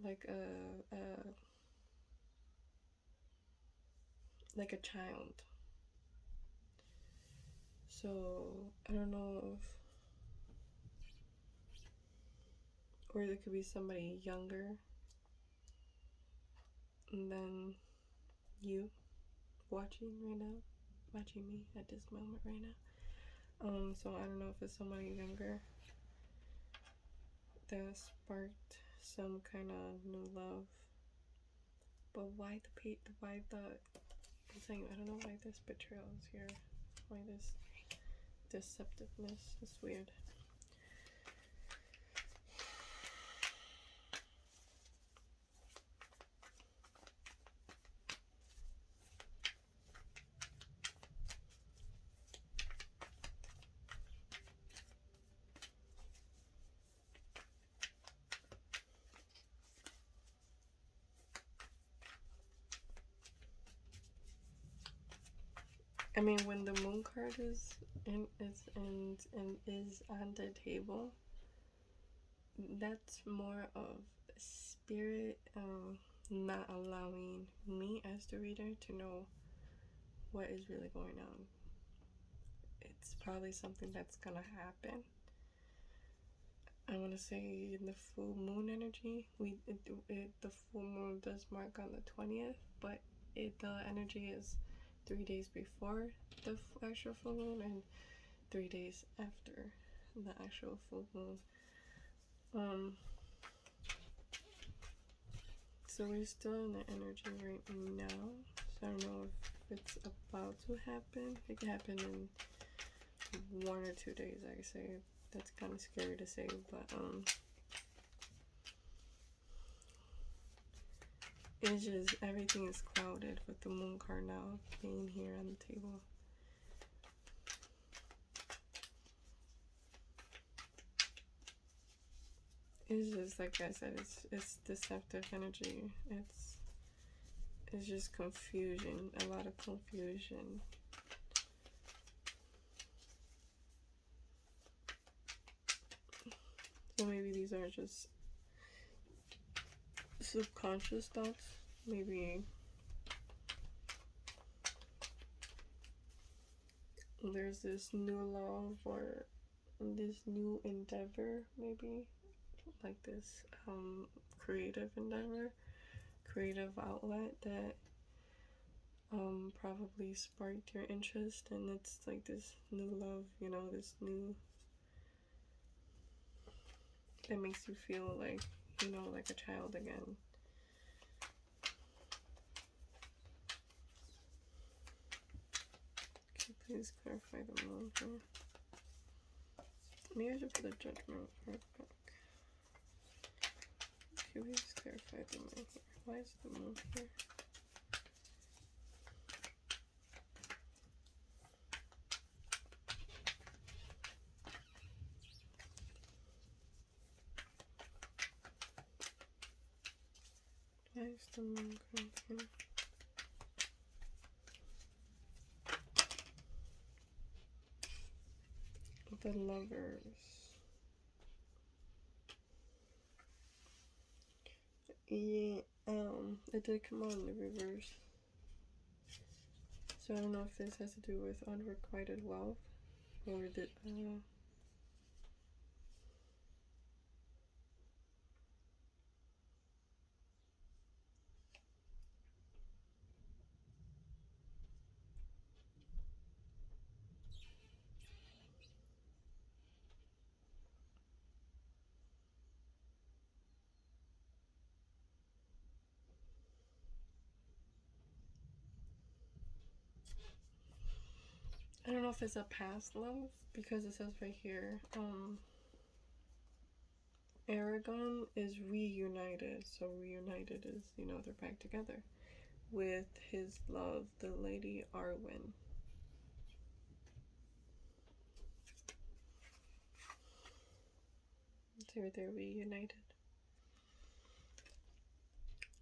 like like a child. So I don't know if, or there could be somebody younger than you watching right now, watching me at this moment right now. So I don't know if it's somebody younger that sparked some kind of new love. But why I'm saying I don't know why this betrayal is here. Why this deceptiveness is weird. I mean, when the moon card is on the table, that's more of spirit not allowing me as the reader to know what is really going on. It's probably something that's gonna happen. I want to say in the full moon energy, the full moon does mark on the 20th, but the energy is 3 days before the actual full moon and 3 days after the actual full moon. So we're still in the energy right now. So I don't know if it's about to happen. It can happen in 1 or 2 days, I say. That's kind of scary to say, but it's just everything is clouded with the moon card now being here on the table. It's just like I said, it's deceptive energy. It's just confusion, a lot of confusion. So maybe these are just subconscious thoughts. Maybe there's this new love or this new endeavor, maybe like this creative endeavor, creative outlet that probably sparked your interest, and it's like this new love, you know, this new, that makes you feel like, you know, like a child again. Okay, please clarify the moon here. Maybe I should put the judgment right back. Okay, please clarify the moon here. Why is the moon here? Why is the moon cranking? The Lovers. Yeah, it did come out in the reverse. So I don't know if this has to do with unrequited love or did I don't know if it's a past love because it says right here, Aragon is reunited. So reunited is, you know, they're back together with his love, the Lady Arwen. They're reunited.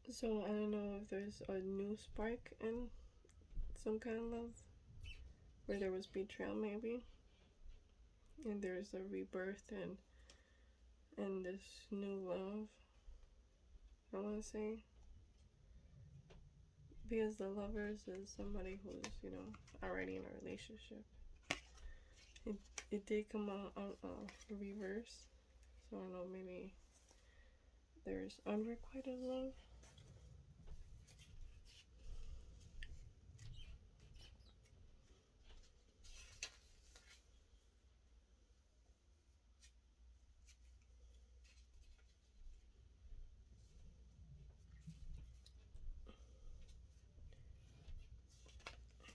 So I don't know if there's a new spark in some kind of love where there was betrayal maybe, and there's a rebirth and this new love. I want to say because the Lovers is somebody who's, you know, already in a relationship. It did come out on reverse, so I don't know, maybe there's unrequited love.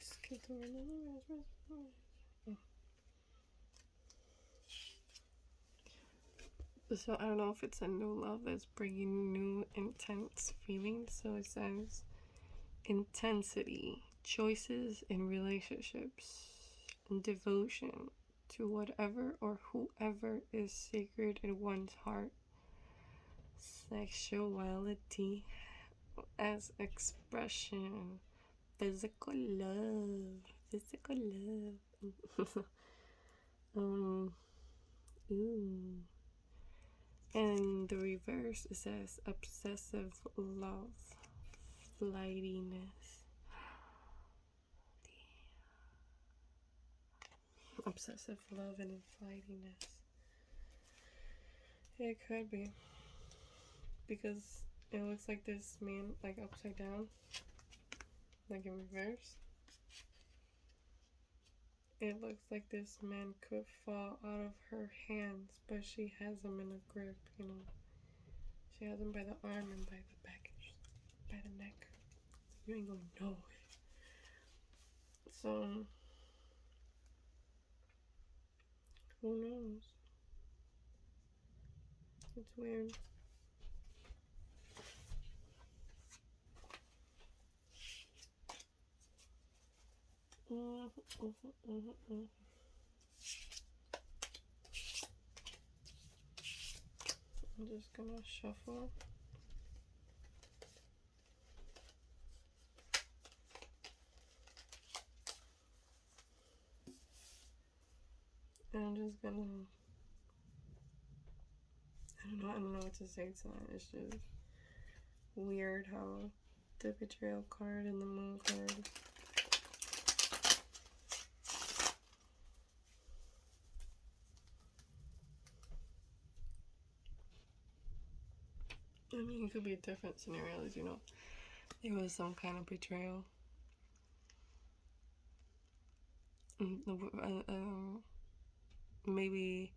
Skipped over another. So I don't know if it's a new love that's bringing new intense feelings. So it says intensity, choices in relationships, and devotion to whatever or whoever is sacred in one's heart. Sexuality as expression, physical love, physical love. Ooh. And the reverse, it says obsessive love, flightiness. Obsessive love and flightiness. It could be. Because it looks like this man, like upside down, like in reverse. It looks like this man could fall out of her hands, but she has him in a grip, you know. She has him by the arm and by the back, by the neck. You ain't going nowhere. So, who knows? It's weird. I'm just gonna shuffle. And I'm just gonna, I don't know what to say to that. It's just weird how the betrayal card and the moon card. I mean, it could be different scenarios, you know. It was some kind of betrayal. Maybe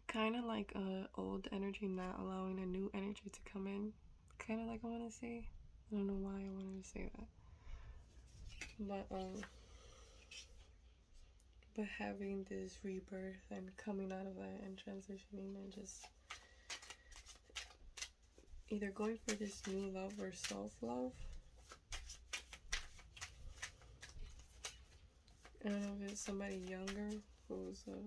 kind of like old energy not allowing a new energy to come in. Kind of like I want to say. I don't know why I wanted to say that. But having this rebirth and coming out of that and transitioning and just either going for this new love or self-love. I don't know if it's somebody younger who's a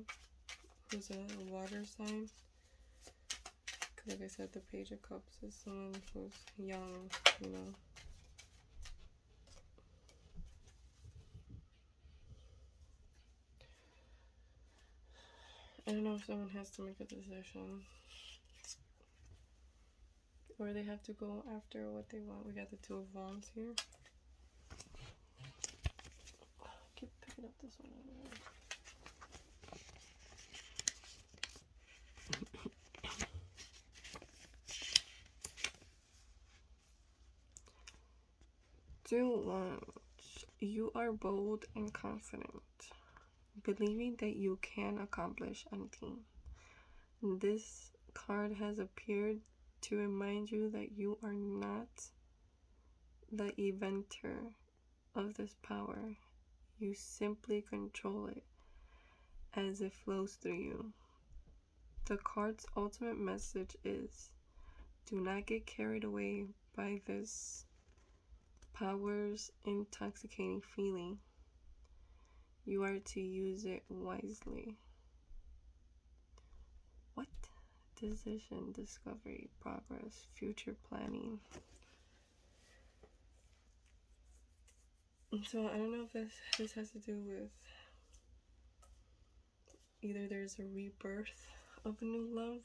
water sign. Cause like I said, the Page of Cups is someone who's young, you know. I don't know if someone has to make a decision. Or they have to go after what they want. We got the Two of Wands here. I keep picking up this one anyway. Two of Wands. You are bold and confident, believing that you can accomplish anything. This card has appeared to remind you that you are not the inventor of this power. You simply control it as it flows through you. The card's ultimate message is: do not get carried away by this power's intoxicating feeling. You are to use it wisely. What? Decision, discovery, progress, future planning. So I don't know if this has to do with either there's a rebirth of a new love,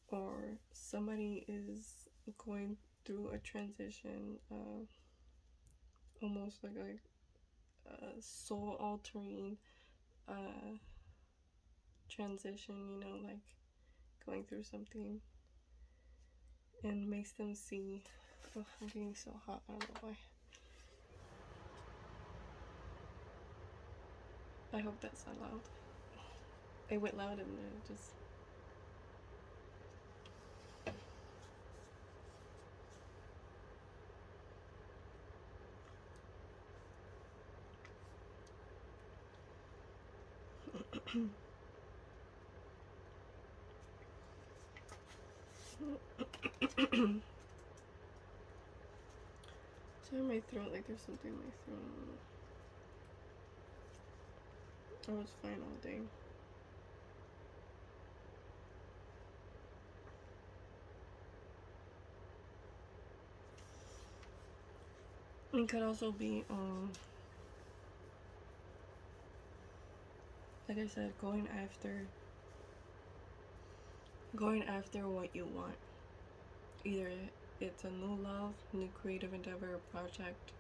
or somebody is going through a transition, almost like a soul altering transition, you know, like going through something, and makes them see. Oh, I'm getting so hot, I don't know why. I hope that's not loud. It went loud and it just. It's in my throat, like there's something in my throat. I was fine all day. It could also be, like I said, going after what you want. Either it's a new love, new creative endeavor, project,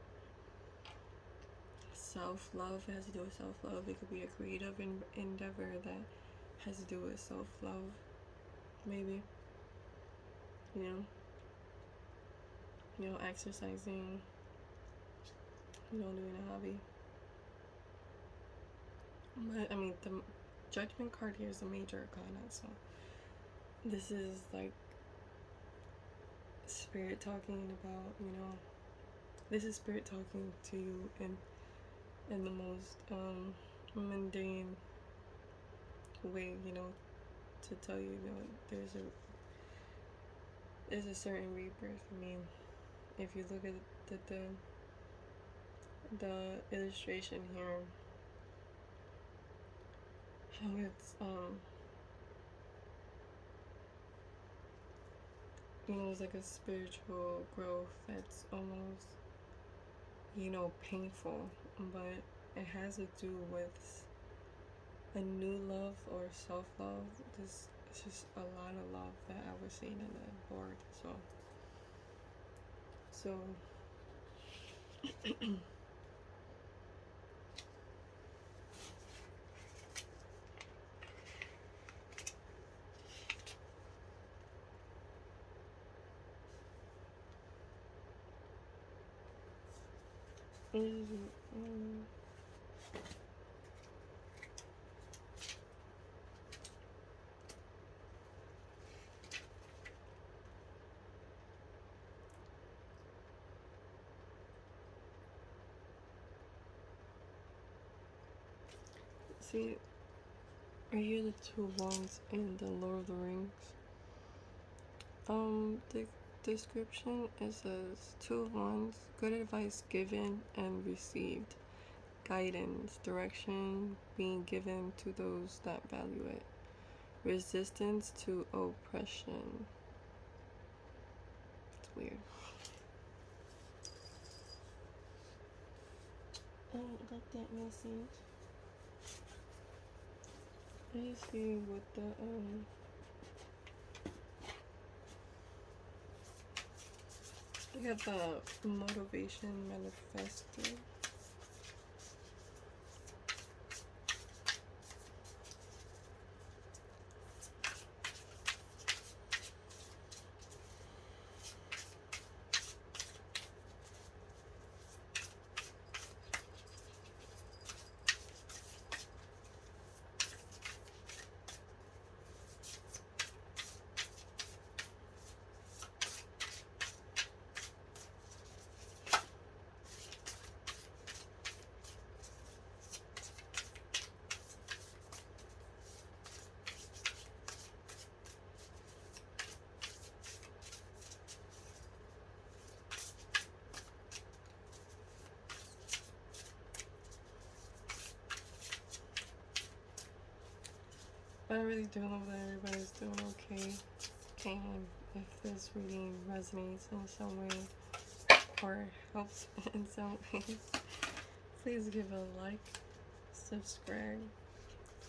self-love. It has to do with self-love. It could be a creative endeavor that has to do with self-love, maybe. You know, exercising, doing a hobby. But I mean, the Judgment card here is a major arcana, so this is like spirit talking about, this is spirit talking to you in the most mundane way, to tell you, there's a certain rebirth. I mean, if you look at the illustration here, how it's it's like a spiritual growth that's almost painful, but it has to do with a new love or self-love. This it's just a lot of love that I was seeing in the board. So see, right here the Two of Wands in the Lord of the Rings. The description, it says Two of Wands, good advice given and received, guidance, direction being given to those that value it, resistance to oppression. It's weird. I don't like that message. Let me see what the I got the motivation manifesto. But I really do hope that everybody's doing okay. And if this reading resonates in some way or helps in some way, please give a like, subscribe,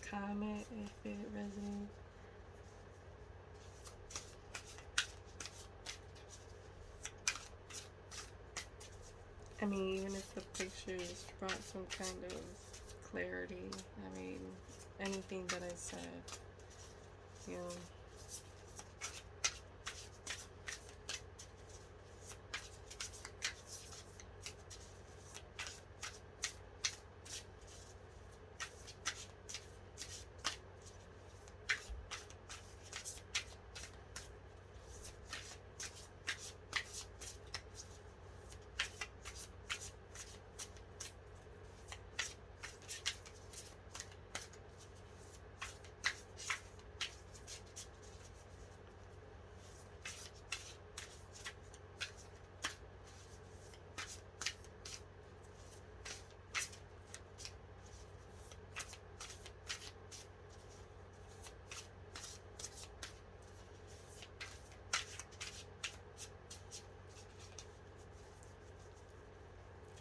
comment if it resonates. I mean, even if the pictures brought some kind of clarity, I mean, anything that I said, you know.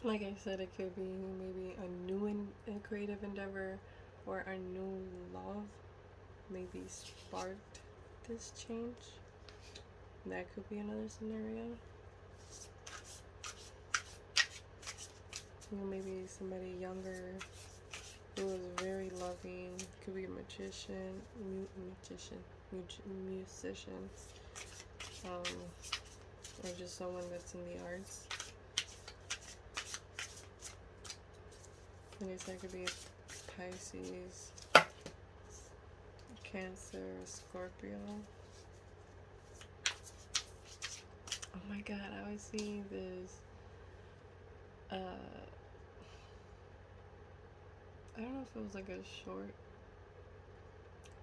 Like I said, it could be maybe a new a creative endeavor or a new love maybe sparked this change. That could be another scenario. You know, maybe somebody younger who is very loving, could be a musician, or just someone that's in the arts. I guess that could be Pisces, Cancer, Scorpio. Oh my god, I was seeing this I don't know if it was like a short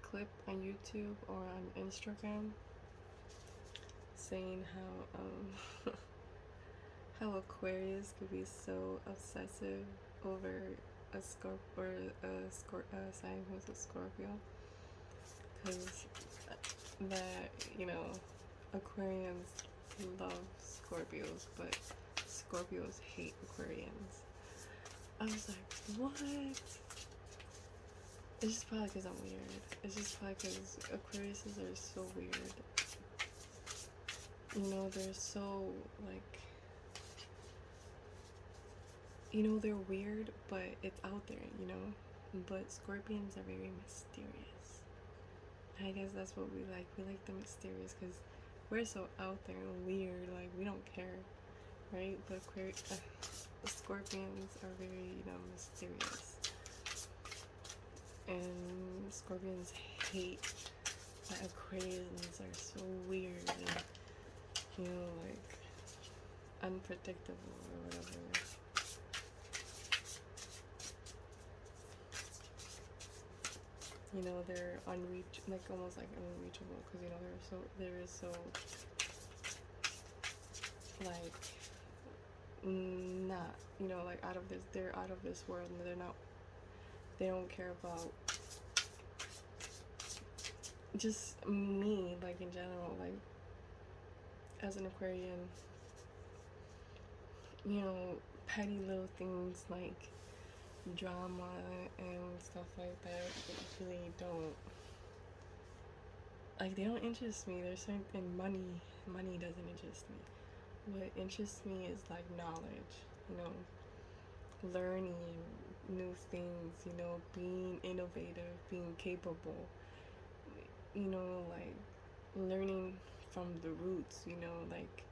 clip on YouTube or on Instagram saying how how Aquarius could be so obsessive over a sign who's a Scorpio, because that, you know, Aquarians love Scorpios, but Scorpios hate Aquarians. I was like, what? It's just probably because I'm weird. It's just probably because Aquariuses are so weird. You know, they're so, like, you know, they're weird, but it's out there, you know? But Scorpions are very mysterious. And I guess that's what we like. We like the mysterious because we're so out there and weird. Like, we don't care, right? But Scorpions are very, you know, mysterious. And Scorpions hate that Aquarians are so weird and, you know, like, unpredictable or whatever. You know, they're like almost like unreachable, because, you know, they're so like not, like out of this, they're out of this world, and they don't care about just me, like in general, like as an Aquarian, petty little things like drama and stuff like that really don't, like, they don't interest me. There's certain money doesn't interest me. What interests me is like knowledge, learning new things, being innovative, being capable, like learning from the roots, like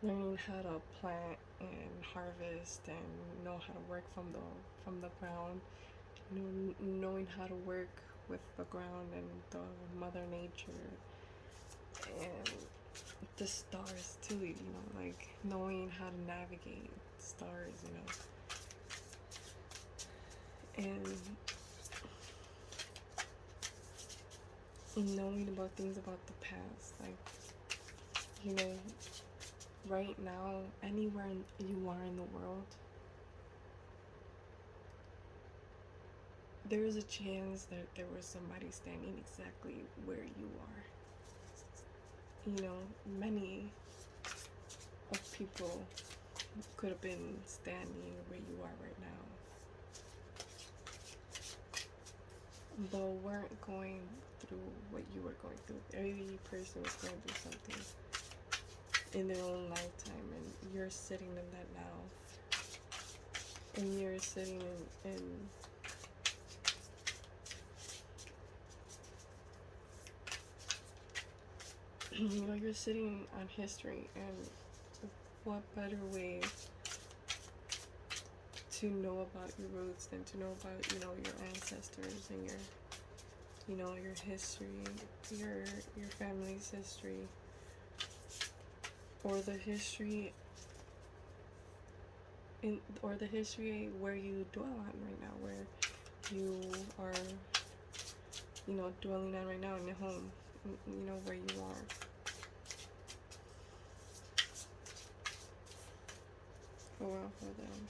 learning how to plant and harvest and know how to work from the ground, knowing how to work with the ground and the mother nature and the stars too, like knowing how to navigate stars, and knowing about things about the past, like, right now, anywhere you are in the world, there is a chance that there was somebody standing exactly where you are. Many of people could have been standing where you are right now, but weren't going through what you were going through. Every person was going through something in their own lifetime, and you're sitting in that now, and you're sitting in you're sitting on history, and what better way to know about your roots than to know about, your ancestors and your history, your family's history, or the history or the history where you dwell on right now, where you are, dwelling on right now in your home, where you are. Oh well, for them.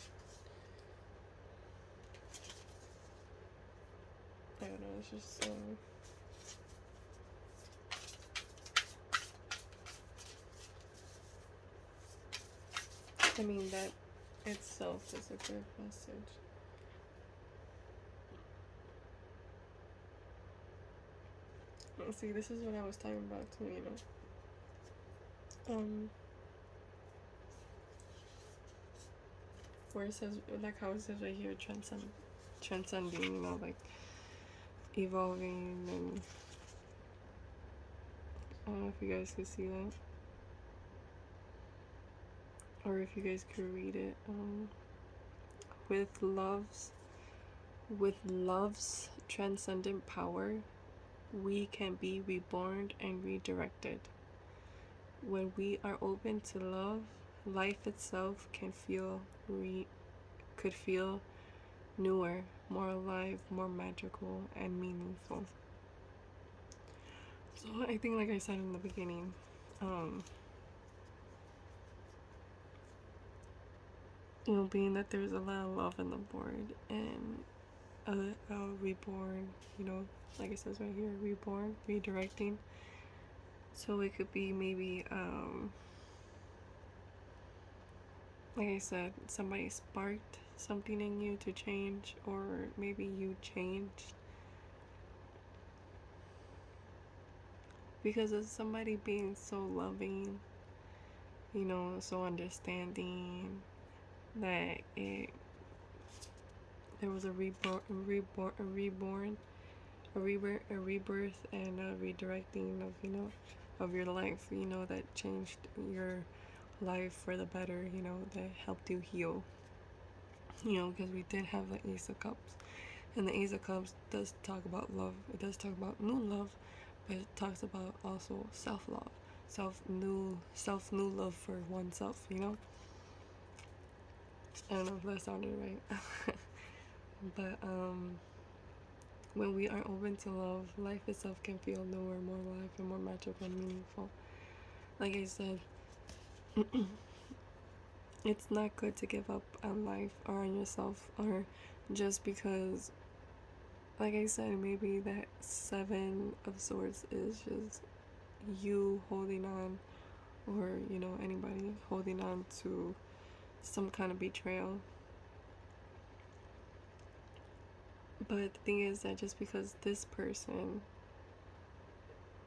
I don't know, it's just I mean, that itself is a good message. See, this is what I was talking about too, where it says, like how it says right here, transcending, like evolving, and I don't know if you guys could see that, or if you guys could read it. With love's transcendent power, we can be reborn and redirected. When we are open to love, life itself could feel newer, more alive, more magical, and meaningful. So I think, like I said in the beginning, being that there's a lot of love in the board, and a reborn, like it says right here, reborn, redirecting. So it could be maybe, like I said, somebody sparked something in you to change, or maybe you changed because of somebody being so loving, so understanding, that there was a rebirth and a redirecting of your life, that changed your life for the better, that helped you heal, because we did have the Ace of Cups, and the Ace of Cups does talk about love. It does talk about new love, but it talks about also self-love, new love for oneself, I don't know if that sounded right. But when we are open to love, life itself can feel newer, more alive, and more magical and meaningful. Like I said, it's not good to give up on life or on yourself, or just because, like I said, maybe that Seven of Swords is just you holding on, or anybody holding on to some kind of betrayal. But the thing is that just because this person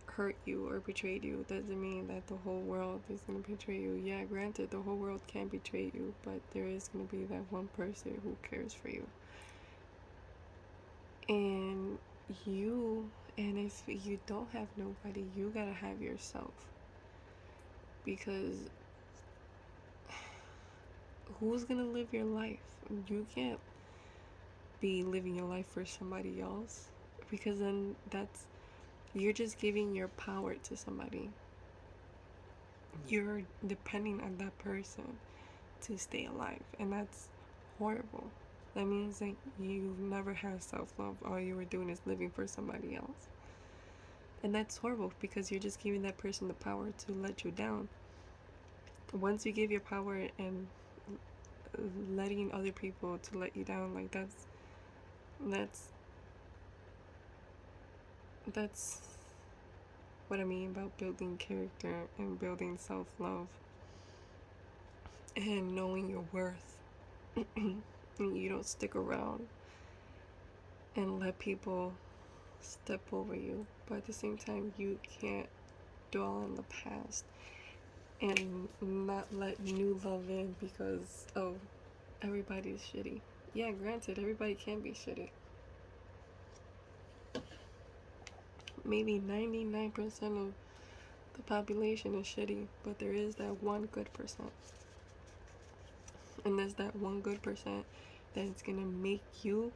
hurt you or betrayed you doesn't mean that the whole world is going to betray you. Yeah, granted, the whole world can betray you, but there is going to be that one person who cares for you. And if you don't have nobody, you gotta have yourself. Because who's gonna live your life? You can't be living your life for somebody else, because then you're just giving your power to somebody. You're depending on that person to stay alive, and that's horrible. That means that you've never had self-love. All you were doing is living for somebody else, and that's horrible because you're just giving that person the power to let you down. Once you give your power and letting other people to let you down, like that's what I mean about building character and building self-love and knowing your worth. You don't stick around and let people step over you, but at the same time you can't dwell on the past and not let new love in because everybody's shitty. Yeah, granted, everybody can be shitty. Maybe 99% of the population is shitty, but there is that 1% good. And there's that 1% good that's gonna make you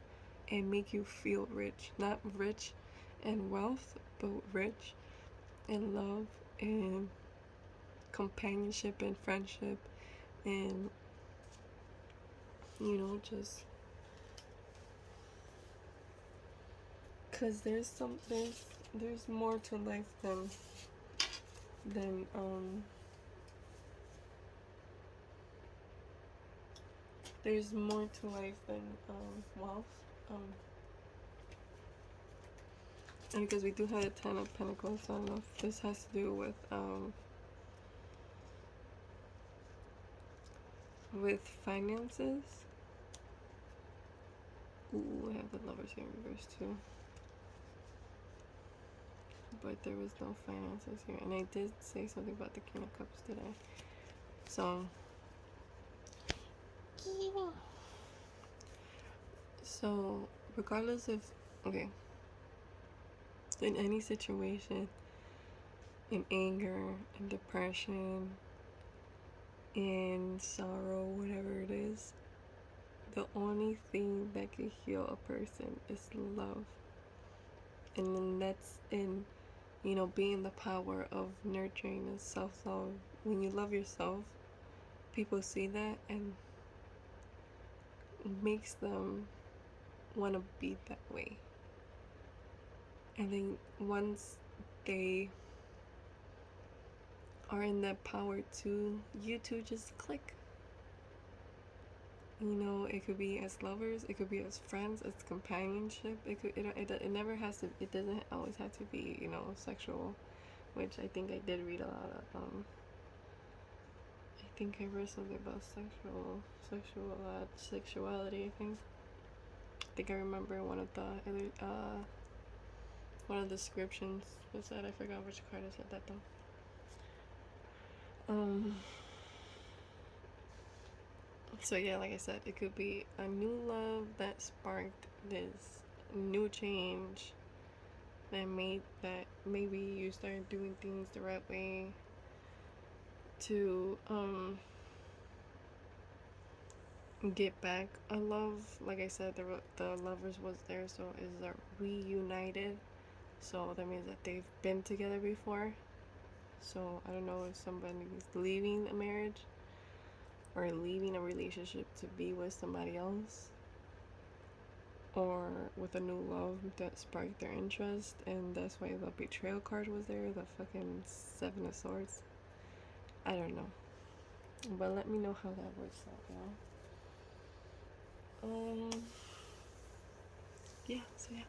and make you feel rich. Not rich in wealth, but rich in love and companionship and friendship and just because there's more to life than there's more to life than wealth. And because we do have a 10 of Pentacles, so I don't know if this has to do with finances. Ooh, I have the Lovers here in reverse too. But there was no finances here. And I did say something about the King of Cups today. So regardless of, okay, in any situation, in anger, in depression, in sorrow, whatever it is, the only thing that can heal a person is love. And then that's in, being the power of nurturing and self-love. When you love yourself, people see that and it makes them want to be that way. And then once they are in that power too, you two just click. It could be as lovers, it could be as friends, as companionship. It never has to. It doesn't always have to be sexual, which I think I did read a lot of. I think I read something about sexuality. I think I remember one of the descriptions was that. I forgot which card I said that though. So yeah, like I said, it could be a new love that sparked this new change that made that maybe you started doing things the right way to get back a love. Like I said, the lovers was there, so is reunited. So that means that they've been together before. So I don't know if somebody's leaving a marriage or leaving a relationship to be with somebody else, or with a new love that sparked their interest, and that's why the betrayal card was there, the fucking 7 of Swords. I don't know. But let me know how that works out, y'all. Yeah, so yeah.